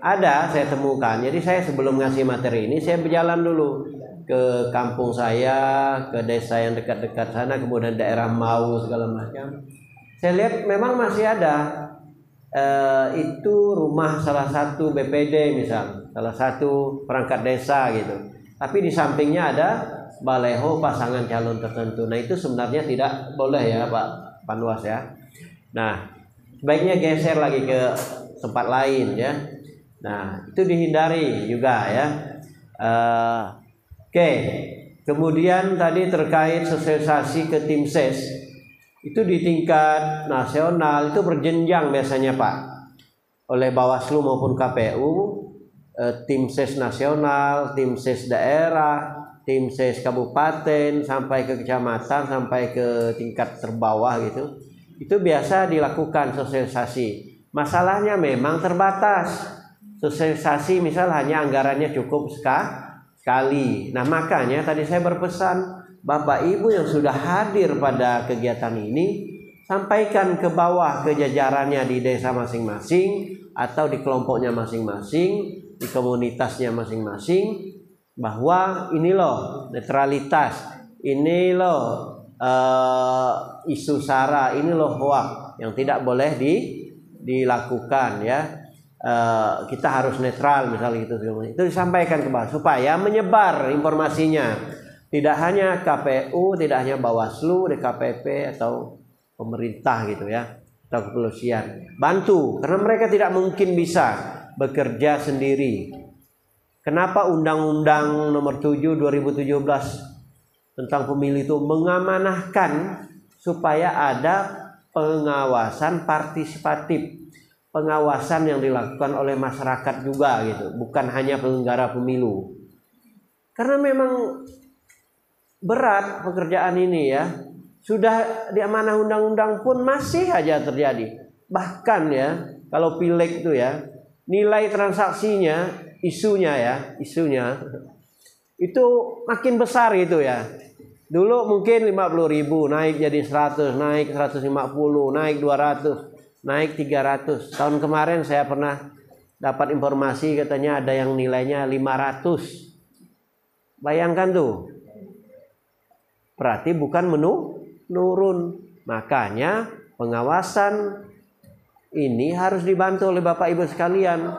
Ada saya temukan. Jadi saya sebelum ngasih materi ini saya berjalan dulu ke kampung saya, ke desa yang dekat-dekat sana, kemudian daerah Mau segala macam, saya lihat memang masih ada itu rumah salah satu BPD misal, salah satu perangkat desa gitu. Tapi di sampingnya ada baleho pasangan calon tertentu. Nah itu sebenarnya tidak boleh ya Pak Panwas ya. Nah sebaiknya geser lagi ke tempat lain ya. Nah itu dihindari juga ya. Oke. Kemudian tadi terkait sosialisasi ke tim ses, itu di tingkat nasional itu berjenjang biasanya Pak, oleh Bawaslu maupun KPU, tim ses nasional, tim ses daerah, tim ses kabupaten sampai ke kecamatan sampai ke tingkat terbawah gitu. Itu biasa dilakukan sosialisasi. Masalahnya memang terbatas. Sosialisasi misal hanya anggarannya cukup sekali. Nah makanya tadi saya berpesan, Bapak Ibu yang sudah hadir pada kegiatan ini, sampaikan ke bawah, ke jajarannya di desa masing-masing atau di kelompoknya masing-masing, di komunitasnya masing-masing, bahwa ini loh netralitas, ini loh isu sara, ini loh hoak yang tidak boleh dilakukan ya. Kita harus netral misalnya gitu. Itu disampaikan ke bawah supaya menyebar informasinya. Tidak hanya KPU, tidak hanya Bawaslu, DKPP atau pemerintah gitu ya, atau kepolisian. Bantu karena mereka tidak mungkin bisa bekerja sendiri. Kenapa Undang-Undang Nomor 7 2017 tentang pemilu itu mengamanahkan supaya ada pengawasan partisipatif. Pengawasan yang dilakukan oleh masyarakat juga gitu, bukan hanya penyelenggara pemilu. Karena memang berat pekerjaan ini ya. Sudah diamanah undang-undang pun masih aja terjadi. Bahkan ya, kalau pileg itu ya, nilai transaksinya, isunya itu makin besar gitu ya. Dulu mungkin 50.000, naik jadi 100, naik 150, naik 200. Naik 300. Tahun kemarin saya pernah dapat informasi katanya ada yang nilainya 500. Bayangkan tuh. Berarti bukan menurun. Makanya pengawasan ini harus dibantu oleh Bapak Ibu sekalian.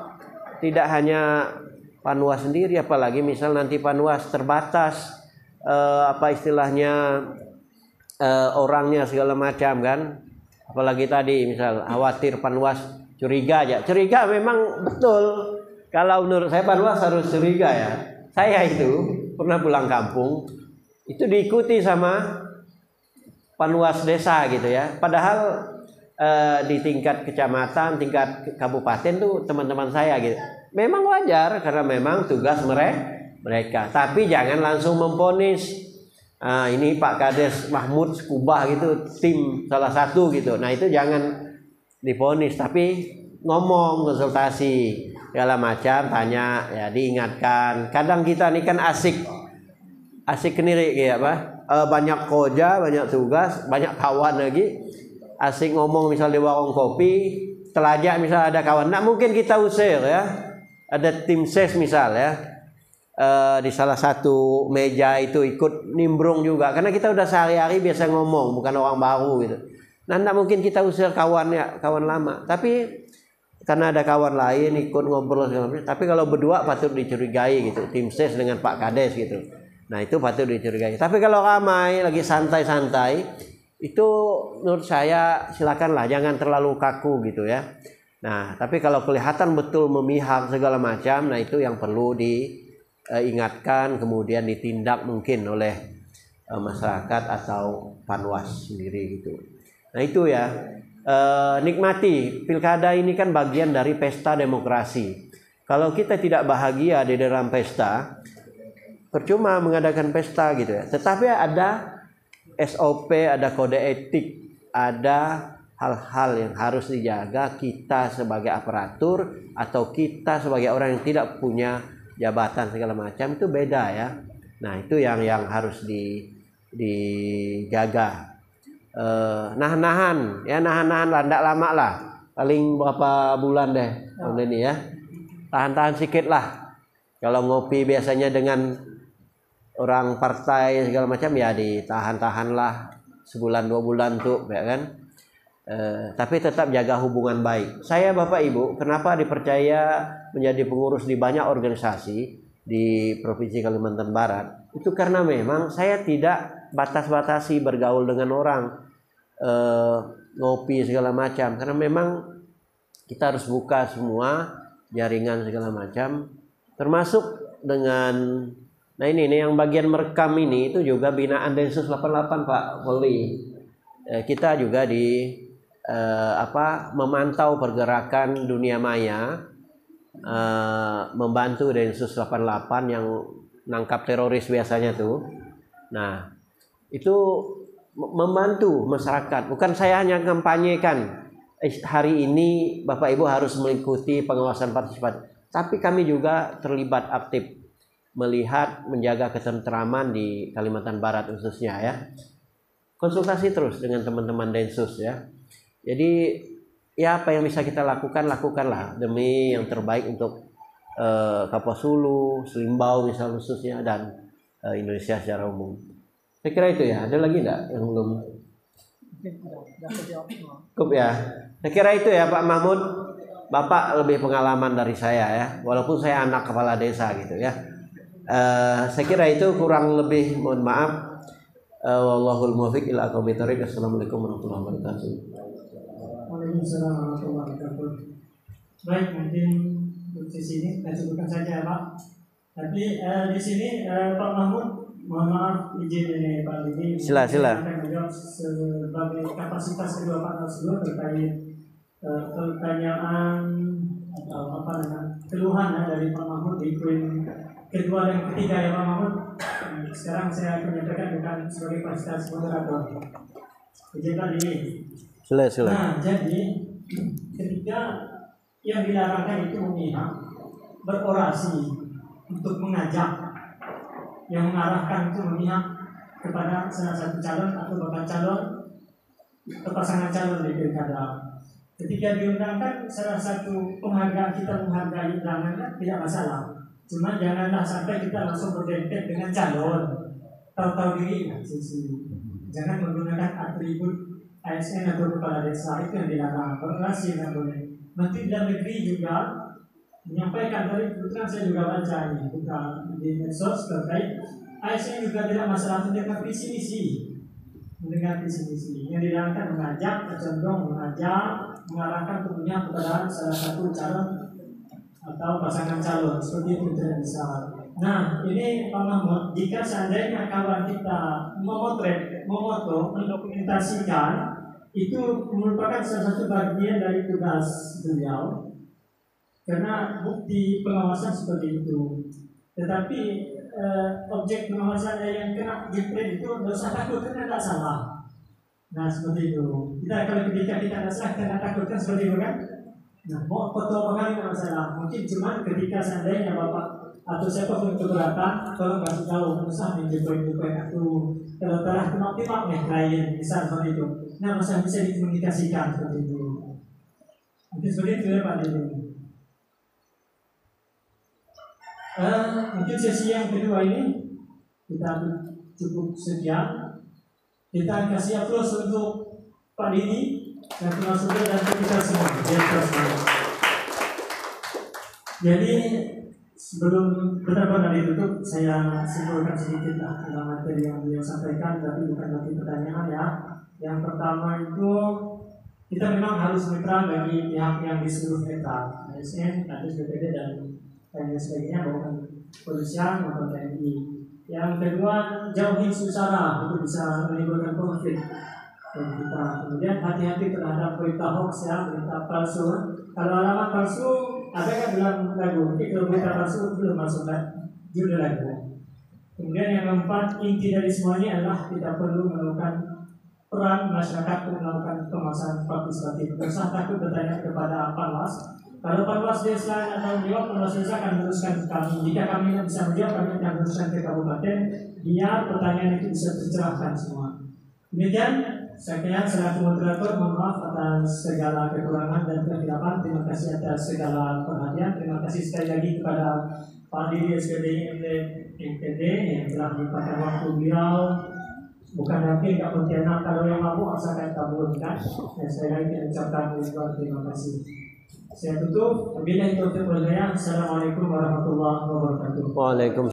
Tidak hanya Panwas sendiri, apalagi misal nanti Panwas terbatas orangnya segala macam kan. Apalagi tadi misal khawatir Panwas curiga aja. Curiga memang betul. Kalau menurut saya Panwas harus curiga ya. Saya itu pernah pulang kampung, itu diikuti sama Panwas desa gitu ya. Padahal di tingkat kecamatan, tingkat kabupaten tuh teman-teman saya gitu. Memang wajar karena memang tugas mereka. Tapi jangan langsung memvonis. Ini Pak Kades Mahmud Kubah gitu, tim salah satu gitu. Nah itu jangan divonis, tapi ngomong, konsultasi segala macam, tanya ya, diingatkan. Kadang kita ini kan asik sendiri kayak apa? Banyak koja, banyak tugas, banyak kawan lagi. Asik ngomong misal di warung kopi, telajak misal ada kawan. Nah mungkin kita usir ya. Ada tim ses misal ya. Di salah satu meja itu ikut nimbrung juga karena kita udah sehari-hari biasa ngomong, bukan orang baru gitu. Nah, enggak mungkin kita usir kawan lama. Tapi karena ada kawan lain ikut ngobrol segala macam. Tapi kalau berdua patut dicurigai gitu, tim ses dengan Pak Kades gitu. Nah, itu patut dicurigai. Tapi kalau ramai lagi santai-santai, itu menurut saya silakanlah, jangan terlalu kaku gitu ya. Nah, tapi kalau kelihatan betul memihak segala macam, nah itu yang perlu diingatkan, kemudian ditindak mungkin oleh masyarakat atau Panwas sendiri gitu. Nah itu ya, nikmati pilkada ini kan bagian dari pesta demokrasi. Kalau kita tidak bahagia di dalam pesta, percuma mengadakan pesta gitu ya. Tetapi ada SOP, ada kode etik, ada hal-hal yang harus dijaga kita sebagai aparatur atau kita sebagai orang yang tidak punya jabatan segala macam, itu beda ya. Nah itu yang harus dijaga. Nahan-nahan lah, tidak lama lah, paling berapa bulan deh tahun ini ya. Tahan-tahan sedikit lah. Kalau ngopi biasanya dengan orang partai segala macam ya ditahan-tahanlah sebulan 2 bulan tuh ya kan. Tapi tetap jaga hubungan baik. Saya Bapak Ibu kenapa dipercaya menjadi pengurus di banyak organisasi di Provinsi Kalimantan Barat, itu karena memang saya tidak batas-batasi bergaul dengan orang, ngopi segala macam, karena memang kita harus buka semua jaringan segala macam, termasuk dengan ini yang bagian merekam ini itu juga binaan Densus 88 Pak Poli. Kita juga memantau pergerakan dunia maya, membantu Densus 88 yang nangkap teroris biasanya tuh. Nah, itu membantu masyarakat. Bukan saya hanya kampanyekan hari ini Bapak Ibu harus mengikuti pengawasan partisipatif, tapi kami juga terlibat aktif melihat menjaga ketentraman di Kalimantan Barat khususnya ya. Konsultasi terus dengan teman-teman Densus ya. Jadi ya apa yang bisa kita lakukanlah demi yang terbaik untuk Kapuas Hulu, Selimbau misal khususnya dan Indonesia secara umum. Saya kira itu ya. Ada lagi enggak yang belum? Cukup ya. Saya kira itu ya Pak Mahmud. Bapak lebih pengalaman dari saya ya. Walaupun saya anak kepala desa gitu ya. Saya kira itu kurang lebih, mohon maaf. Wallahul muwaffiq ila aqwamit thoriq. Assalamualaikum warahmatullahi wabarakatuh. Waalaikumsalam warahmatullahi wabarakatuh. Baik, mungkin untuk sesi ini kita cukupkan saja Pak. Tapi di sini Pak Mahmud, mohon maaf izin ini Pak Didi. Sila. Akan menjawab sebagai kapasitas kedua Pak tersebut terkait pertanyaan atau keluhan dari Pak Mahmud di poin kedua dan ketiga ya Pak Mahmud. Sekarang saya akan menyampaikan bukan sebagai kapasitas moderator. Izin Pak Didi. Sila. Nah, jadi ketika yang dilarangkan itu memihak, berorasi untuk mengajak, yang mengarahkan itu memihak kepada salah satu calon atau bakal calon atau pasangan calon di pilkada. Ketika diundangkan salah satu penghargaan, kita menghargai undangan tidak masalah. Cuma janganlah sampai kita langsung berdempet dengan calon, tahu-tahu diri sisi. Jangan menggunakan atribut ASN atau kepala desa, itu yang dilarang. Berorasi yang boleh. Menteri Dalam Negeri juga menyampaikan, tadi kebetulan saya juga baca ini, bukan di medsos terkait ASN juga tidak masalah mendengar visi misi. Yang dilarangkan mengajak, cenderung mengajak, mengarahkan kemudian kepada salah satu calon atau pasangan calon, seperti itu tidak bisa. Nah, ini Pak Mahmud, jika seandainya kawan kita memoto, mendokumentasikan, itu merupakan salah satu bagian dari tugas beliau, karena bukti pengawasan seperti itu. Tetapi objek pengawasan yang kena jepret itu tidak usah takut, karena tidak salah. Nah, seperti itu. Kalau ketika kita tidak salah, kita takutkan seperti itu kan? Nah, mau foto apa tidak masalah. Mungkin cuma ketika seandainya Bapak atau siapa pun keberatan, tolong kasih tahu, usah menjepret-jepret aku. Kalau telah timak nih klien, misal seperti itu. Nah, masa bisa dikomunikasikan seperti itu. Mungkin seperti itu ya Pak Didi. Mungkin sesi yang kedua ini kita cukup sekian. Kita kasih aplaus untuk Pak Didi dan termasuk dan kita semua. Jadi sebelum benar-benar ditutup, saya simpulkan sedikit dalam materi yang beliau sampaikan, tapi bukan lagi pertanyaan ya. Yang pertama itu kita memang harus netral bagi pihak yang disuruh netral, ASN, BPD dan lain sebagainya, bahkan kepolisian maupun TNI. Yang kedua, jauhi isu sara, itu bisa menimbulkan konflik bagi kita. Kemudian hati-hati terhadap berita hoax ya, berita palsu. Kalau alamat palsu ada kan dalam lagu, tapi kalau berita palsu belum masuk judul lagu. Kemudian yang keempat, inti dari semuanya adalah kita perlu melakukan peran masyarakat untuk melakukan pengawasan partisipatif. Bersah takut bertanya kepada Panwas. Kalau Panwas desa atau menjawab, Panwas desa akan meneruskan ke kami. Jika kami tidak bisa menjawab, kami akan meneruskan ke kabupaten. Biar pertanyaan itu bisa tercerahkan semua. Demikian, saya selaku moderator, mohon maaf atas segala kekurangan dan kehilapan. Terima kasih atas segala perhatian. Terima kasih sekali lagi kepada Pak Didi SKD MPD yang telah menyempatkan waktu beliau. Bukan nanti Kak Pontianak, kalau yang mabuk asalkan kabulkan. Saya lagi mengucapkan terima kasih. Saya tutup. Wabillahi taufiq wal hidayah. Assalamualaikum warahmatullahi wabarakatuh. Waalaikumsalam.